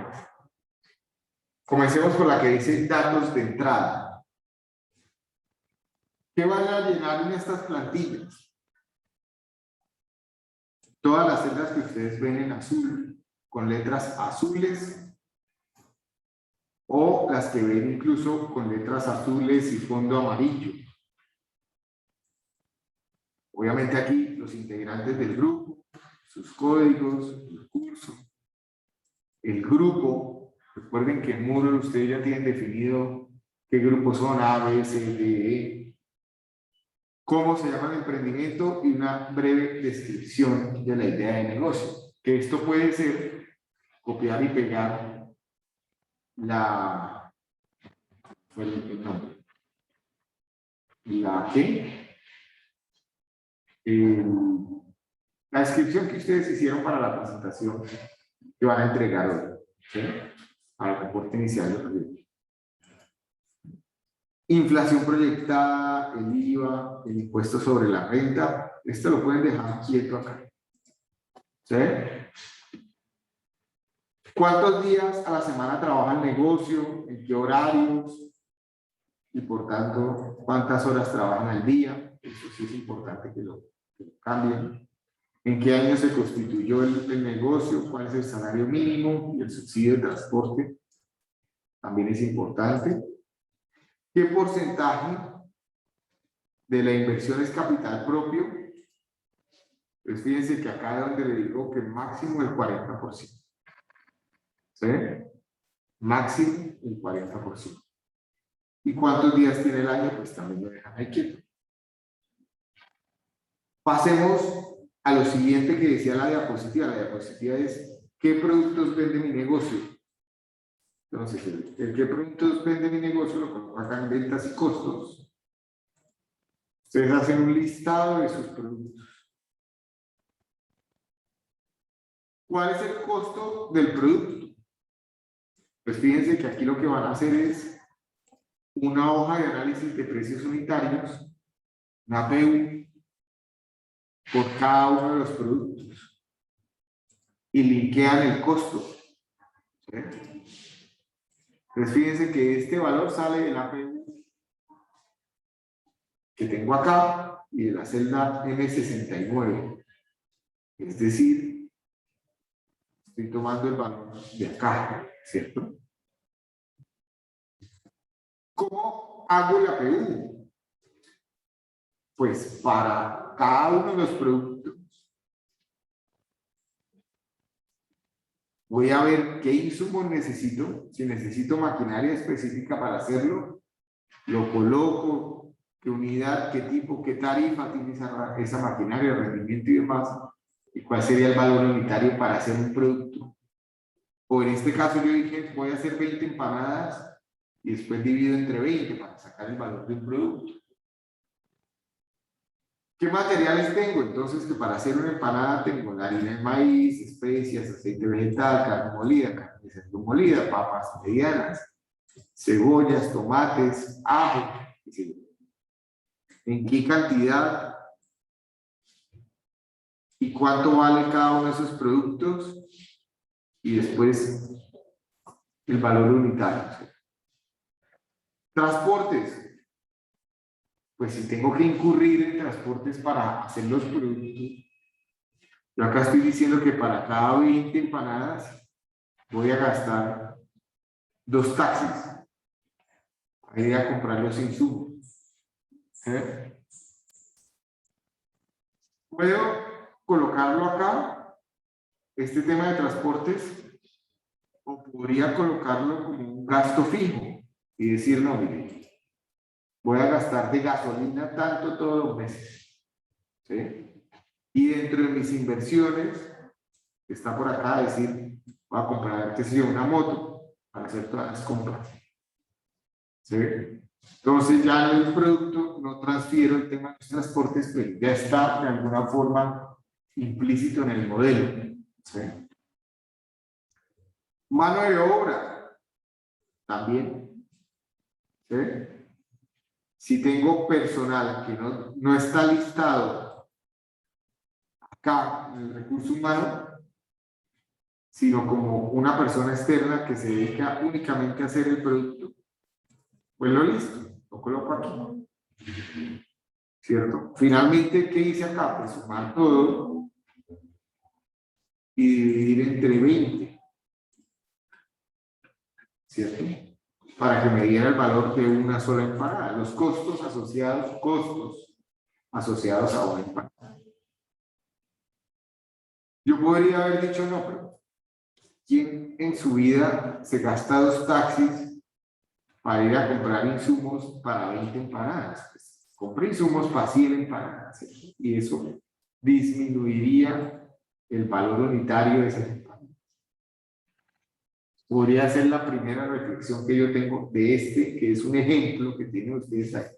Comencemos con la que dice datos de entrada. ¿Qué van a llenar en estas plantillas? Todas las celdas que ustedes ven en azul, con letras azules, o las que ven incluso con letras azules y fondo amarillo. Obviamente aquí los integrantes del grupo, sus códigos, el curso, el grupo. Recuerden que en Moodle ustedes ya tienen definido qué grupos son, A, B, C, D, E, cómo se llama el emprendimiento y una breve descripción de la idea de negocio. Que esto puede ser copiar y pegar el nombre. La descripción que ustedes hicieron para la presentación que van a entregar hoy, ¿sí? Para el reporte inicial del proyecto. Inflación proyectada, el IVA, el impuesto sobre la renta, esto lo pueden dejar quieto acá. ¿Sí? ¿Cuántos días a la semana trabaja el negocio? ¿En qué horarios? Y por tanto, ¿cuántas horas trabajan al día? Eso sí es importante que lo cambien. ¿En qué año se constituyó el negocio? ¿Cuál es el salario mínimo y el subsidio de transporte? También es importante. ¿Qué porcentaje de la inversión es capital propio? Pues fíjense que acá es donde le digo que máximo el 40%. ¿Sí? Máximo el 40%. ¿Y cuántos días tiene el año? Pues también lo dejan ahí quieto. Pasemos a lo siguiente que decía la diapositiva. La diapositiva es ¿qué productos vende mi negocio? Entonces, el qué productos vende mi negocio lo coloco acá en ventas y costos. Ustedes hacen un listado de sus productos. ¿Cuál es el costo del producto? Pues fíjense que aquí lo que van a hacer es una hoja de análisis de precios unitarios, una PU, por cada uno de los productos. Y linkean el costo. ¿Sí? Entonces fíjense que este valor sale de la PU que tengo acá y de la celda M69. Es decir, estoy tomando el valor de acá, ¿cierto? ¿Cómo hago la PU? Pues para cada uno de los productos voy a ver qué insumos necesito. Si necesito maquinaria específica para hacerlo, lo coloco, qué unidad, qué tipo, qué tarifa tiene esa maquinaria, rendimiento y demás, y cuál sería el valor unitario para hacer un producto. O en este caso yo dije, voy a hacer 20 empanadas y después divido entre 20 para sacar el valor de un producto. ¿Qué materiales tengo? Entonces, que para hacer una empanada tengo la harina de maíz, especias, aceite vegetal, carne molida, carne de cerdo molida, papas medianas, cebollas, tomates, ajo. ¿En qué cantidad? ¿Y cuánto vale cada uno de esos productos? Y después el valor unitario. Transportes. Pues si tengo que incurrir en transportes para hacer los productos, yo acá estoy diciendo que para cada 20 empanadas voy a gastar 2 taxis. Ahí voy a comprar los insumos. Puedo colocarlo acá, este tema de transportes, o podría colocarlo como un gasto fijo y decir, no, mire, voy a gastar de gasolina tanto todos los meses. ¿Sí? Y dentro de mis inversiones, está por acá decir, voy a comprar, qué sé yo, una moto para hacer todas las compras. ¿Sí? Entonces ya en el producto no transfiero el tema de los transportes, pero ya está de alguna forma implícito en el modelo. ¿Sí? Mano de obra, también. ¿Sí? Si tengo personal que no está listado acá en el recurso humano, sino como una persona externa que se dedica únicamente a hacer el producto, pues lo listo, lo coloco aquí. ¿Cierto? Finalmente, ¿qué hice acá? Pues sumar todo y dividir entre 20. ¿Cierto? Para que me diera el valor de una sola empanada. Los costos asociados, costos asociados a una empanada. Yo podría haber dicho no, pero ¿quién en su vida se gasta 2 taxis para ir a comprar insumos para 20 empanadas? Pues, compre insumos para 100 empanadas, ¿sí? Y eso disminuiría el valor unitario de esas empanadas. Podría ser la primera reflexión que yo tengo de este, que es un ejemplo que tienen ustedes ahí.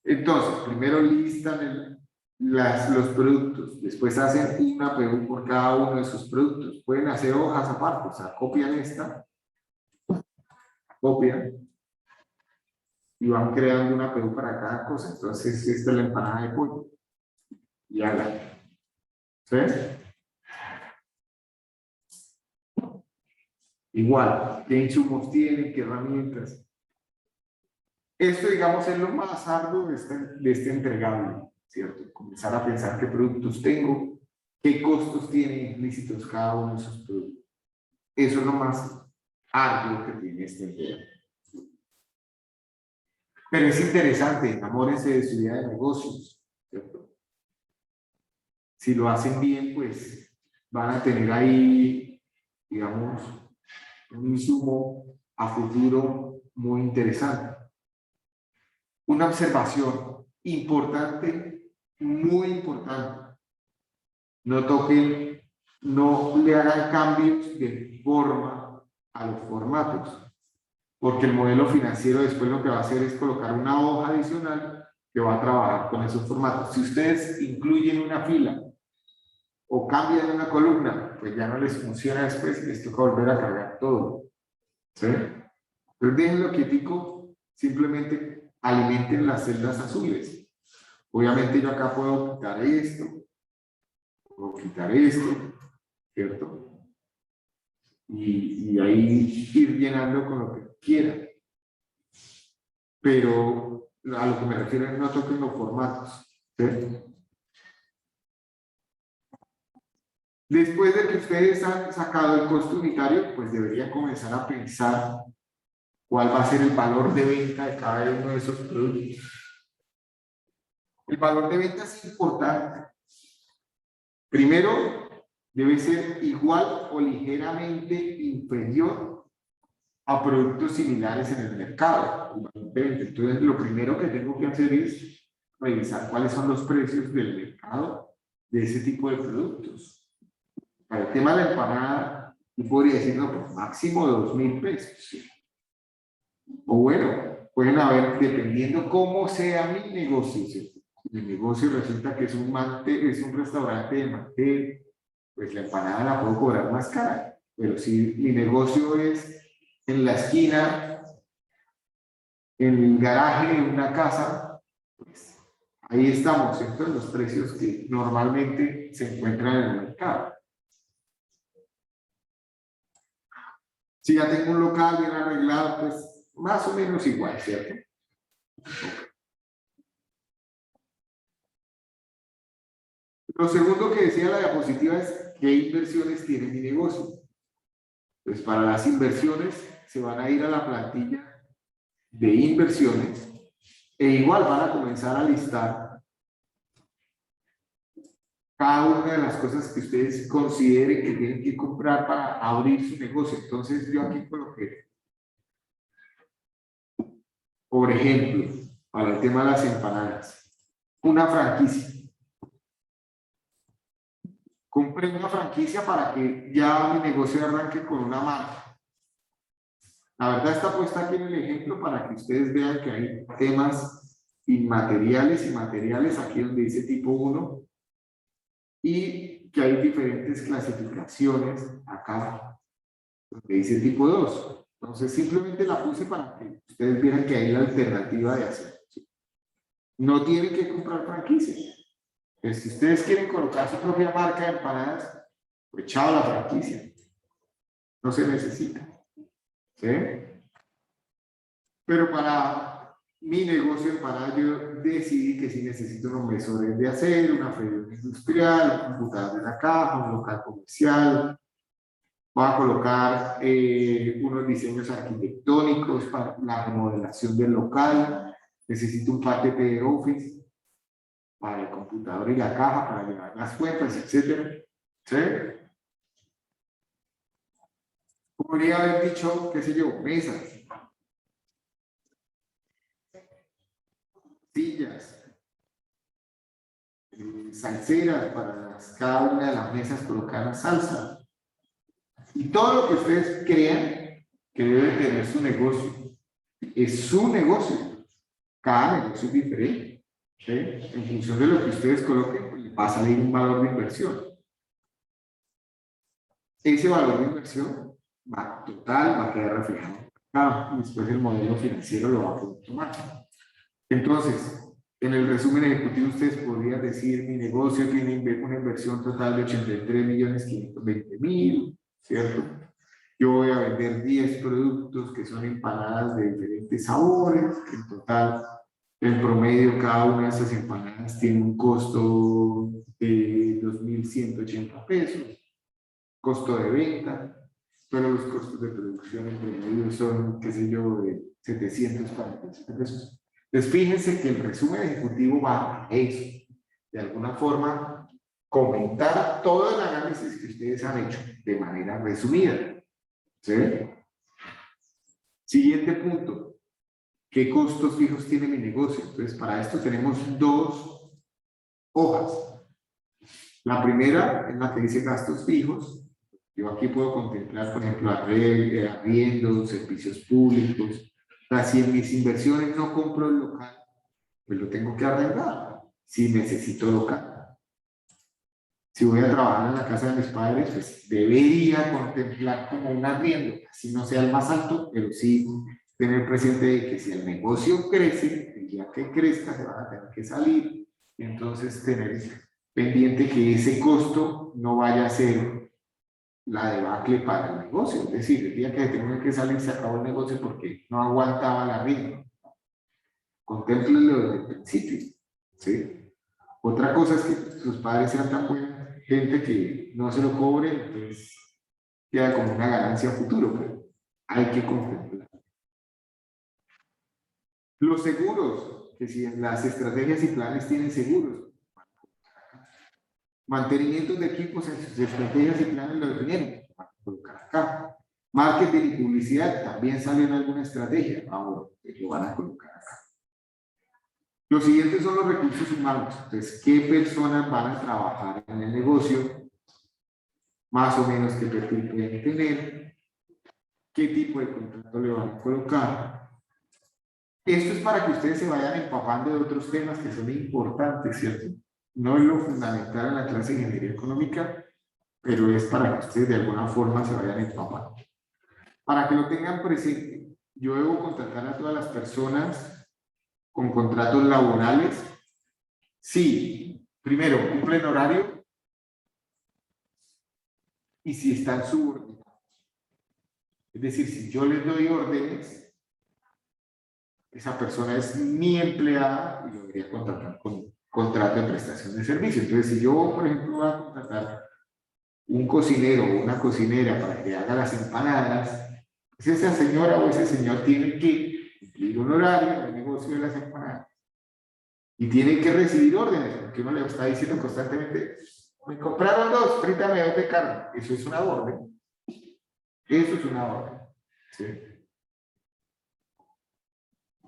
Entonces, primero listan los productos, después hacen una PU por cada uno de sus productos. Pueden hacer hojas aparte, o sea, copian esta, copian, y van creando una PU para cada cosa. Entonces, esta es la empanada de pollo. Y hagan. ¿Sí? Igual, ¿qué insumos tienen? ¿Qué herramientas? Esto, digamos, es lo más arduo de este entregable, ¿cierto? Comenzar a pensar qué productos tengo, qué costos tienen implícitos cada uno de esos productos. Eso es lo más arduo que tiene este entregable. Pero es interesante, enamórense de su idea de negocios, ¿cierto? Si lo hacen bien, pues van a tener ahí, digamos, un insumo a futuro muy interesante. Una observación importante, muy importante. No toquen, no le hagan cambios de forma a los formatos, porque el modelo financiero después lo que va a hacer es colocar una hoja adicional que va a trabajar con esos formatos. Si ustedes incluyen una fila o cambian una columna, pues ya no les funciona después y les toca volver a cargar todo. ¿Sí? Entonces déjenlo quietico, simplemente alimenten las celdas azules. Obviamente yo acá puedo quitar esto, ¿cierto? Y ahí ir llenando con lo que quieran. Pero a lo que me refiero es no toquen los formatos. ¿Sí? Después de que ustedes han sacado el costo unitario, pues deberían comenzar a pensar cuál va a ser el valor de venta de cada uno de esos productos. El valor de venta es importante. Primero, debe ser igual o ligeramente inferior a productos similares en el mercado. Entonces, lo primero que tengo que hacer es revisar cuáles son los precios del mercado de ese tipo de productos. Para el tema de la empanada, yo podría decir, no, pues máximo 2.000 pesos. O bueno, pueden haber, dependiendo cómo sea mi negocio. ¿Sí? Mi negocio resulta que es un restaurante de mantel, pues la empanada la puedo cobrar más cara. Pero si mi negocio es en la esquina, en el garaje de una casa, pues ahí estamos, ¿cierto? En los precios que normalmente se encuentran en el mercado. Si ya tengo un local bien arreglado, pues más o menos igual, ¿cierto? Lo segundo que decía la diapositiva es qué inversiones tiene mi negocio. Pues para las inversiones se van a ir a la plantilla de inversiones e igual van a comenzar a listar cada una de las cosas que ustedes consideren que tienen que comprar para abrir su negocio. Entonces yo aquí coloqué, por ejemplo, para el tema de las empanadas, una franquicia. Compré una franquicia para que ya mi negocio arranque con una marca. La verdad está puesta aquí en el ejemplo para que ustedes vean que hay temas inmateriales y materiales, aquí donde dice tipo 1, y que hay diferentes clasificaciones acá, donde dice tipo 2. Entonces simplemente la puse para que ustedes vieran que hay la alternativa de hacer. No tienen que comprar franquicias. Pues si ustedes quieren colocar su propia marca de empanadas, pues chao la franquicia. No se necesita. ¿Sí? Pero para mi negocio de empanadas yo decidí que sí necesito unos mesores de acero, una freidora industrial, un computador de la caja, un local comercial. Voy a colocar unos diseños arquitectónicos para la remodelación del local. necesito un paquete de Office para el computador y la caja, para llevar las cuentas, etc. ¿Sí? Podría haber dicho, qué sé yo, mesas, sillas, salseras para cada una de las mesas colocar la salsa. Y todo lo que ustedes crean que debe tener su negocio, es su negocio. Cada negocio es diferente. ¿Sí? En función de lo que ustedes coloquen, pues, va a salir un valor de inversión. Ese valor de inversión va a quedar reflejado. Y después el modelo financiero lo va a poder tomar. Entonces, en el resumen ejecutivo, ustedes podrían decir: mi negocio tiene una inversión total de 83.520.000, ¿cierto? Yo voy a vender 10 productos que son empanadas de diferentes sabores. En total, en promedio, cada una de esas empanadas tiene un costo de 2.180 pesos, costo de venta, pero los costos de producción en promedio son, qué sé yo, de 747 pesos. Entonces, fíjense que el resumen ejecutivo va a eso. De alguna forma, comentar todo el análisis que ustedes han hecho de manera resumida. ¿Sí? Siguiente punto. ¿Qué costos fijos tiene mi negocio? Entonces, para esto tenemos dos hojas. La primera es la que dice gastos fijos. Yo aquí puedo contemplar, por ejemplo, arriendos, servicios públicos. O sea, si en mis inversiones no compro el local, pues lo tengo que arrendar. Si necesito local. Si voy a trabajar en la casa de mis padres, pues debería contemplar como un arriendo, así no sea el más alto, pero sí tener presente de que si el negocio crece, el día que crezca se van a tener que salir, y entonces tener pendiente que ese costo no vaya a ser la debacle para el negocio. Es decir, el día que tengan que salir se acabó el negocio porque no aguantaba la arriendo. Contémplenlo desde el principio, ¿sí? Otra cosa es que sus padres sean tan buenos, gente que no se lo cobre, entonces queda como una ganancia a futuro, pero hay que contemplar. Los seguros, que si en las estrategias y planes tienen seguros. Mantenimiento de equipos en sus estrategias y planes lo definieron, van a colocar acá. Marketing y publicidad también sale en alguna estrategia, ahora lo van a colocar acá. Los siguientes son los recursos humanos. Entonces, ¿qué personas van a trabajar en el negocio? Más o menos qué perfil pueden tener, qué tipo de contrato le van a colocar. Esto es para que ustedes se vayan empapando de otros temas que son importantes, ¿cierto? No es lo fundamental en la clase de ingeniería económica, pero es para que ustedes de alguna forma se vayan empapando. Para que lo tengan presente, yo debo contratar a todas las personas con contratos laborales. Sí, primero, cumplen horario y si están subordinados. Es decir, si yo les doy órdenes, esa persona es mi empleada y lo debería contratar con contrato de prestación de servicio. Entonces, si yo, por ejemplo, voy a contratar un cocinero o una cocinera para que haga las empanadas, pues esa señora o ese señor tiene que cumplir un horario en el negocio de las empanadas y tiene que recibir órdenes, porque uno le está diciendo constantemente: me compraron 2, frítame 2 de carne. Eso es una orden. Eso es una orden. ¿Sí?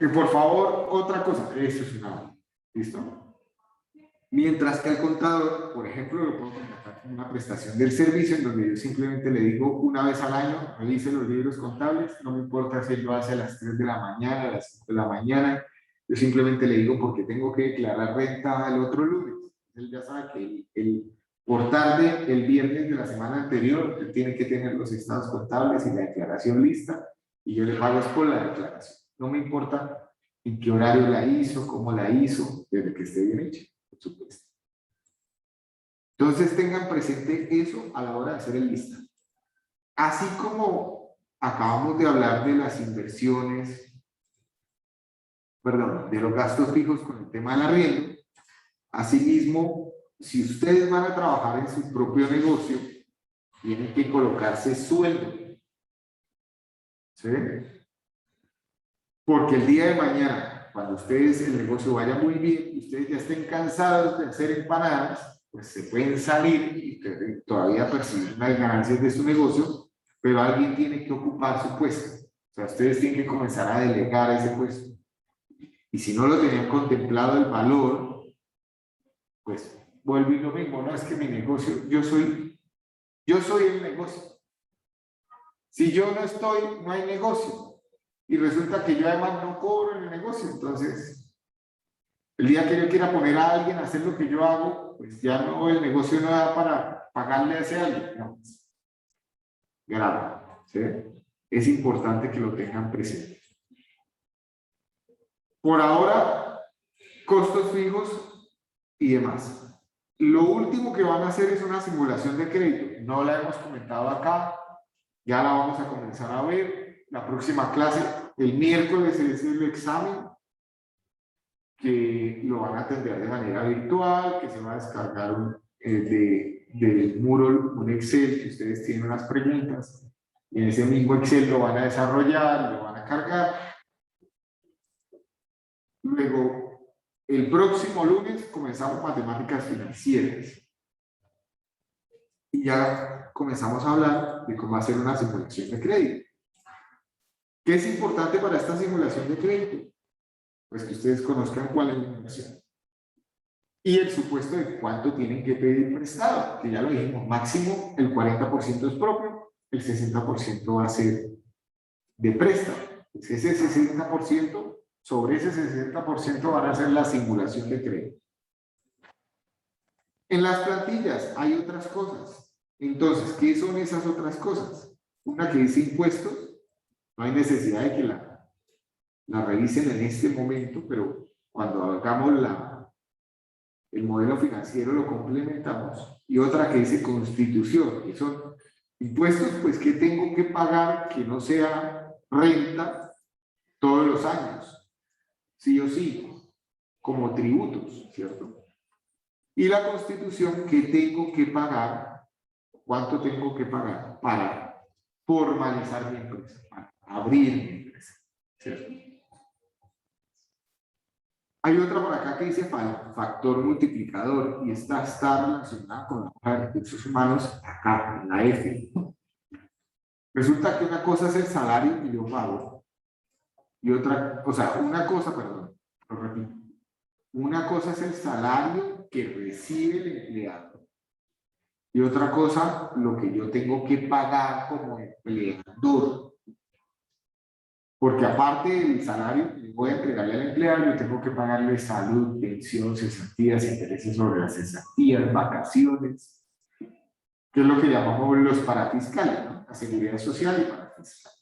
Y por favor, otra cosa, eso es una orden. ¿Listo? Mientras que al contador, por ejemplo, lo puedo contratar con una prestación del servicio en donde yo simplemente le digo una vez al año: revise los libros contables, no me importa si él lo hace a las 3 de la mañana, a las 5 de la mañana, yo simplemente le digo porque tengo que declarar renta el otro lunes. Él ya sabe que por tarde, el viernes de la semana anterior, él tiene que tener los estados contables y la declaración lista, y yo le pago por la declaración. No me importa en qué horario la hizo, cómo la hizo, desde que esté bien hecha. Por supuesto. Entonces tengan presente eso a la hora de hacer el listado. Así como acabamos de hablar de las inversiones, perdón, de los gastos fijos con el tema del arriendo, asimismo, si ustedes van a trabajar en su propio negocio, tienen que colocarse sueldo. ¿Sí? Porque el día de mañana cuando ustedes el negocio vaya muy bien y ustedes ya estén cansados de hacer empanadas, pues se pueden salir y todavía percibir unas ganancias de su negocio, pero alguien tiene que ocupar su puesto. O sea, ustedes tienen que comenzar a delegar ese puesto. Y si no lo tenían contemplado el valor, pues vuelve lo mismo, no es que mi negocio, yo soy el negocio. Si yo no estoy, no hay negocio. Y resulta que yo además no cobro en el negocio, entonces el día que yo quiera poner a alguien a hacer lo que yo hago, pues ya no, el negocio no da para pagarle a ese alguien. No. Grave, ¿sí? Es importante que lo tengan presente. Por ahora, costos fijos y demás. Lo último que van a hacer es una simulación de crédito. No la hemos comentado acá, ya la vamos a comenzar a ver. La próxima clase, el miércoles, es el examen, que lo van a atender de manera virtual, que se va a descargar del Moodle un Excel, que ustedes tienen unas preguntas, y en ese mismo Excel lo van a desarrollar, lo van a cargar. Luego, el próximo lunes comenzamos matemáticas financieras. Y ya comenzamos a hablar de cómo hacer una simulación de crédito. ¿Qué es importante para esta simulación de crédito? Pues que ustedes conozcan cuál es la inversión. Y el supuesto de cuánto tienen que pedir prestado, que ya lo dijimos, máximo el 40% es propio, el 60% va a ser de préstamo. Pues ese 60%, sobre ese 60% van a hacer la simulación de crédito. En las plantillas hay otras cosas. Entonces, ¿qué son esas otras cosas? Una que dice impuestos, no hay necesidad de que la revisen en este momento, pero cuando hagamos el modelo financiero lo complementamos. Y otra que dice constitución, que son impuestos, pues que tengo que pagar que no sea renta todos los años, sí o sí, como tributos, ¿cierto? Y la constitución, que tengo que pagar, cuánto tengo que pagar para formalizar mi empresa, para abrir mi empresa, ¿cierto? Hay otra por acá que dice factor multiplicador, y esta está relacionada con la hoja de recursos humanos acá, en la F. Resulta que una cosa es el salario que yo pago, y otra, o sea, una cosa, perdón, lo repito, una cosa es el salario que recibe el empleado, y otra cosa, lo que yo tengo que pagar como empleador. Porque aparte del salario que voy a entregarle al empleado, yo tengo que pagarle salud, pensión, cesantías, intereses sobre las cesantías, vacaciones, que es lo que llamamos los parafiscales, ¿no? La seguridad social y parafiscal.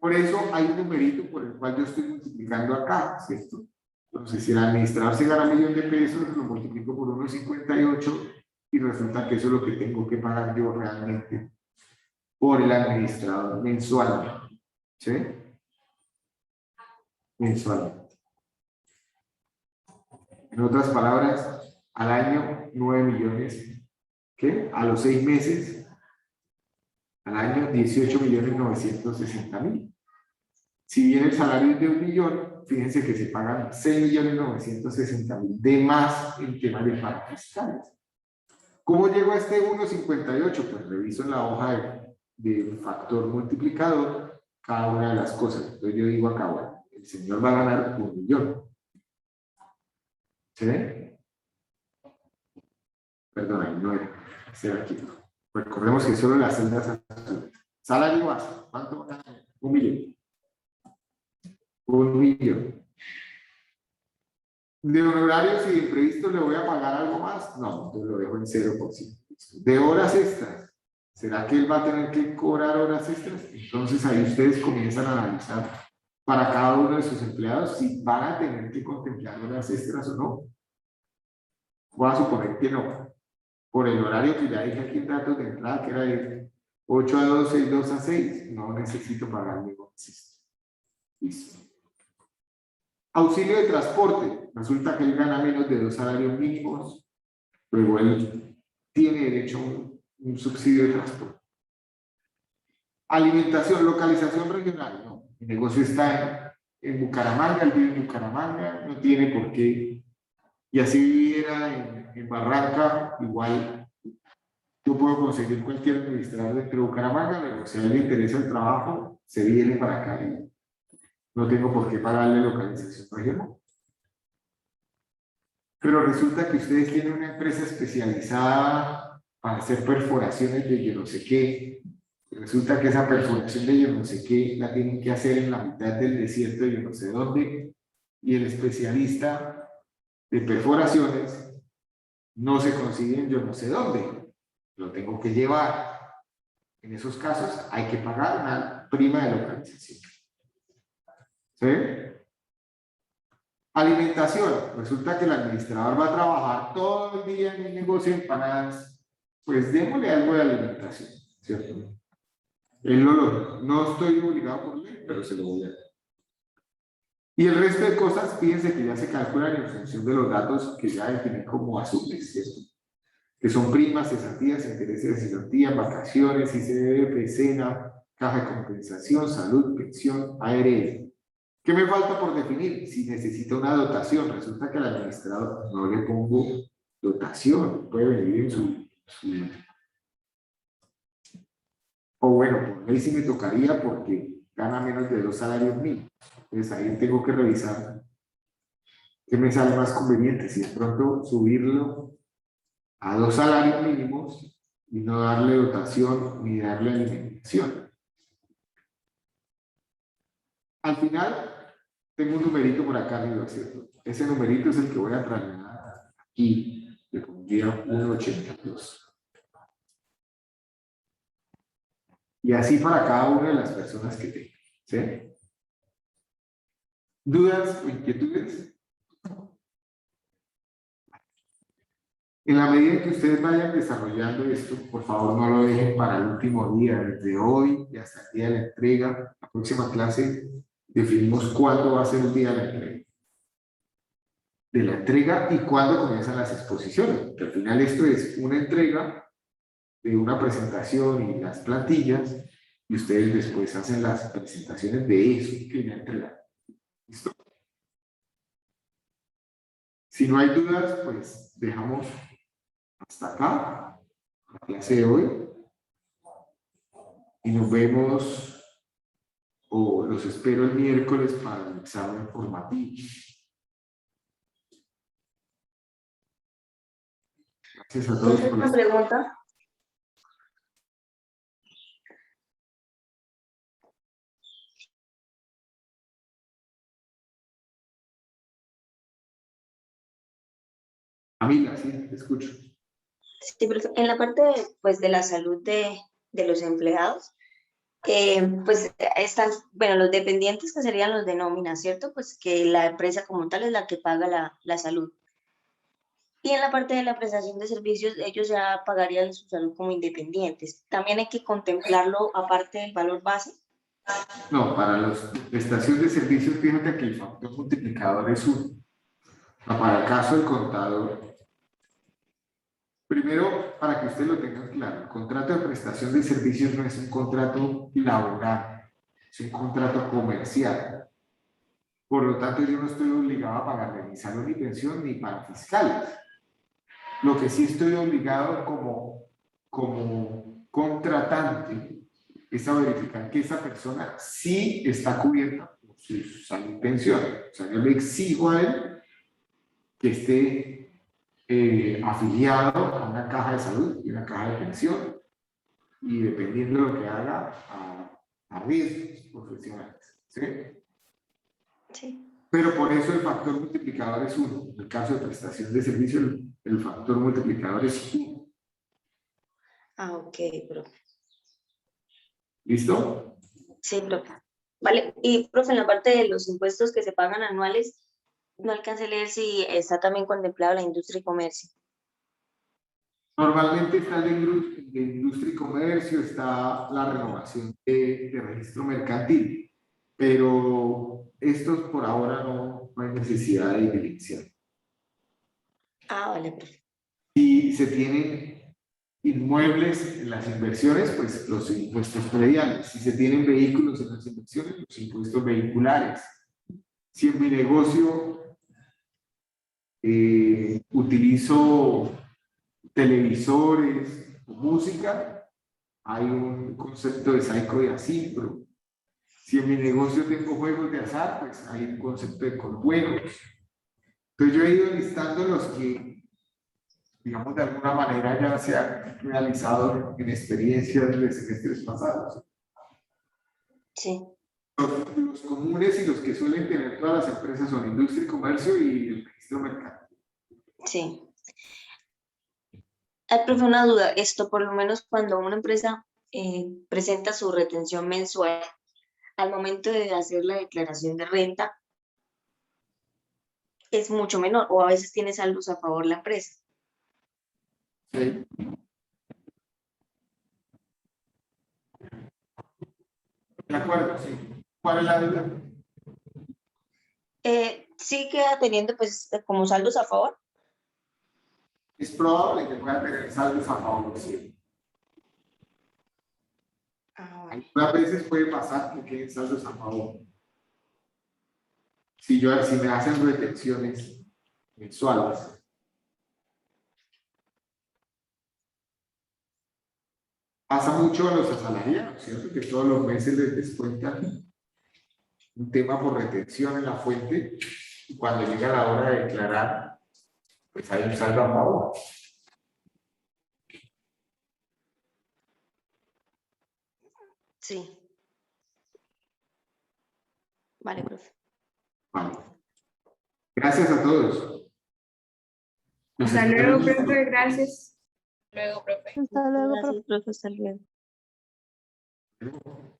Por eso hay un numerito por el cual yo estoy multiplicando acá, ¿cierto? Entonces, si el administrador se gana $1.000.000 de pesos, lo multiplico por 1.58 y resulta que eso es lo que tengo que pagar yo realmente por el administrador mensualmente. ¿Sí? Mensualmente. En otras palabras, al año 9 millones, ¿qué? A los 6 meses, al año 18.960.000. Si bien el salario es de 1 millón, fíjense que se pagan 6.960.000 de más en temas de pagos fiscales. ¿Cómo llego a este 1.58? Pues reviso en la hoja de factor multiplicador cada una de las cosas. Entonces yo digo acá, bueno, el señor va a ganar 1 millón. ¿Sí? Perdón, ahí no era. Será aquí. Recordemos que solo las celdas azules. Salario base. ¿Cuánto va a ganar? 1 millón. 1 millón. ¿De honorarios y de imprevistos le voy a pagar algo más? No, entonces lo dejo en 0%. ¿De horas extras? ¿Será que él va a tener que cobrar horas extras? Entonces ahí ustedes comienzan a analizar para cada uno de sus empleados si van a tener que contemplar horas extras o no. Voy a suponer que no. Por el horario que ya dije aquí en datos de entrada, que era de 8 a 12 y 2 a 6, no necesito pagarle horas extras. Listo. Auxilio de transporte. Resulta que él gana menos de 2 salarios mínimos, luego él tiene derecho a un subsidio de transporte. Alimentación, localización regional. No, el negocio está en Bucaramanga, él vive en Bucaramanga, no tiene por qué. Y así viviera en Barranca, igual yo puedo conseguir cualquier administrador de Bucaramanga, pero si a él le interesa el trabajo, se viene para acá. No tengo por qué pagarle localización, por ejemplo. Pero resulta que ustedes tienen una empresa especializada para hacer perforaciones de yo no sé qué. Resulta que esa perforación de yo no sé qué la tienen que hacer en la mitad del desierto de yo no sé dónde. Y el especialista de perforaciones no se consigue en yo no sé dónde. Lo tengo que llevar. En esos casos hay que pagar una prima de localización. ¿Sí? Alimentación. Resulta que el administrador va a trabajar todo el día en el negocio de empanadas. Pues démosle algo de alimentación, ¿cierto? Él no estoy obligado por ley, pero se lo voy a dar. Y el resto de cosas, fíjense que ya se calculan en función de los datos que ya definí como azules, ¿cierto? Que son primas, cesantías, intereses de cesantía, vacaciones, ICBF, cena, caja de compensación, salud, pensión, ARL. ¿Qué me falta por definir? Si necesita una dotación, resulta que al administrador no le pongo dotación, puede venir en su... O bueno, por ley sí me tocaría porque gana menos de 2 salarios mínimos. Entonces ahí tengo que revisar qué me sale más conveniente, si de pronto subirlo a 2 salarios mínimos y no darle dotación ni darle alimentación. Al final, tengo un numerito por acá arriba, ¿cierto? Ese numerito es el que voy a trasladar aquí. Le pondría 1.82. Y así para cada una de las personas que tenga. ¿Sí? ¿Dudas o inquietudes? En la medida en que ustedes vayan desarrollando esto, por favor no lo dejen para el último día, desde hoy y hasta el día de la entrega. La próxima clase definimos cuándo va a ser el día de la entrega y cuándo comienzan las exposiciones. Porque al final esto es una entrega de una presentación y las plantillas y ustedes después hacen las presentaciones de eso que ya entregaron. ¿Listo? Si no hay dudas, pues dejamos hasta acá la clase de hoy y nos vemos o los espero el miércoles para el examen formativo. Gracias a todos por Una pregunta. Camila, sí, te escucho. Sí, pero en la parte pues, de la salud de los empleados, pues están, bueno, los dependientes que serían los de nómina, ¿cierto? Pues que la empresa como tal es la que paga la salud. Y en la parte de la prestación de servicios, ellos ya pagarían su salud como independientes. También hay que contemplarlo aparte del valor base. No, para la prestación de servicios, fíjate que el factor multiplicador es 1. Para el caso del contador, primero, para que ustedes lo tengan claro, el contrato de prestación de servicios no es un contrato laboral, es un contrato comercial. Por lo tanto, yo no estoy obligado a pagarle ni salud ni pensión ni para fiscales. Lo que sí estoy obligado como contratante es a verificar que esa persona sí está cubierta por su salud y pensión. O sea, yo le exijo a él que esté afiliado a una caja de salud y una caja de pensión y dependiendo de lo que haga a riesgos profesionales. ¿Sí? Sí. Pero por eso el factor multiplicador es 1. En el caso de prestación de servicio, el factor multiplicador es 1. Ah, ok, profe. ¿Listo? Sí, profe. Vale, y profe, en la parte de los impuestos que se pagan anuales, no alcancé a leer si está también contemplado la industria y comercio. Normalmente está de industria y comercio, está la renovación de registro mercantil, pero estos por ahora no hay necesidad de diligencia. Ah, vale, profe. Si se tienen inmuebles en las inversiones, pues los impuestos prediales. Si se tienen vehículos en las inversiones, los impuestos vehiculares. Si en mi negocio utilizo televisores o música, hay un concepto de saico y asíncrono. Si en mi negocio tengo juegos de azar, pues hay un concepto de conjuegos. Entonces yo he ido listando los que, digamos, de alguna manera ya se han realizado en experiencias de semestres pasados. Sí, Los comunes y los que suelen tener todas las empresas son industria y comercio y el registro mercantil. sí. Ay, profe, una duda. Esto, por lo menos cuando una empresa presenta su retención mensual, al momento de hacer la declaración de renta, es mucho menor o a veces tiene saldos a favor la empresa. ¿Sí? De acuerdo, sí. ¿Cuál es la duda? Sí queda teniendo pues como saldos a favor. Es probable que pueda tener saldos a favor, sí. Ah, vale. Algunas veces puede pasar que queden saldos a favor. Si me hacen retenciones mensuales. Pasa mucho a los asalariados, ¿cierto? Que todos los meses les descuentan un tema por retención en la fuente y cuando llega la hora de declarar, pues hay un saldo a favor. Sí. Vale, profe. Vale. Gracias a todos. Nos Hasta luego, esperamos. profe, gracias. Luego, profe. Hasta luego, profe. Gracias, profe. Hasta luego.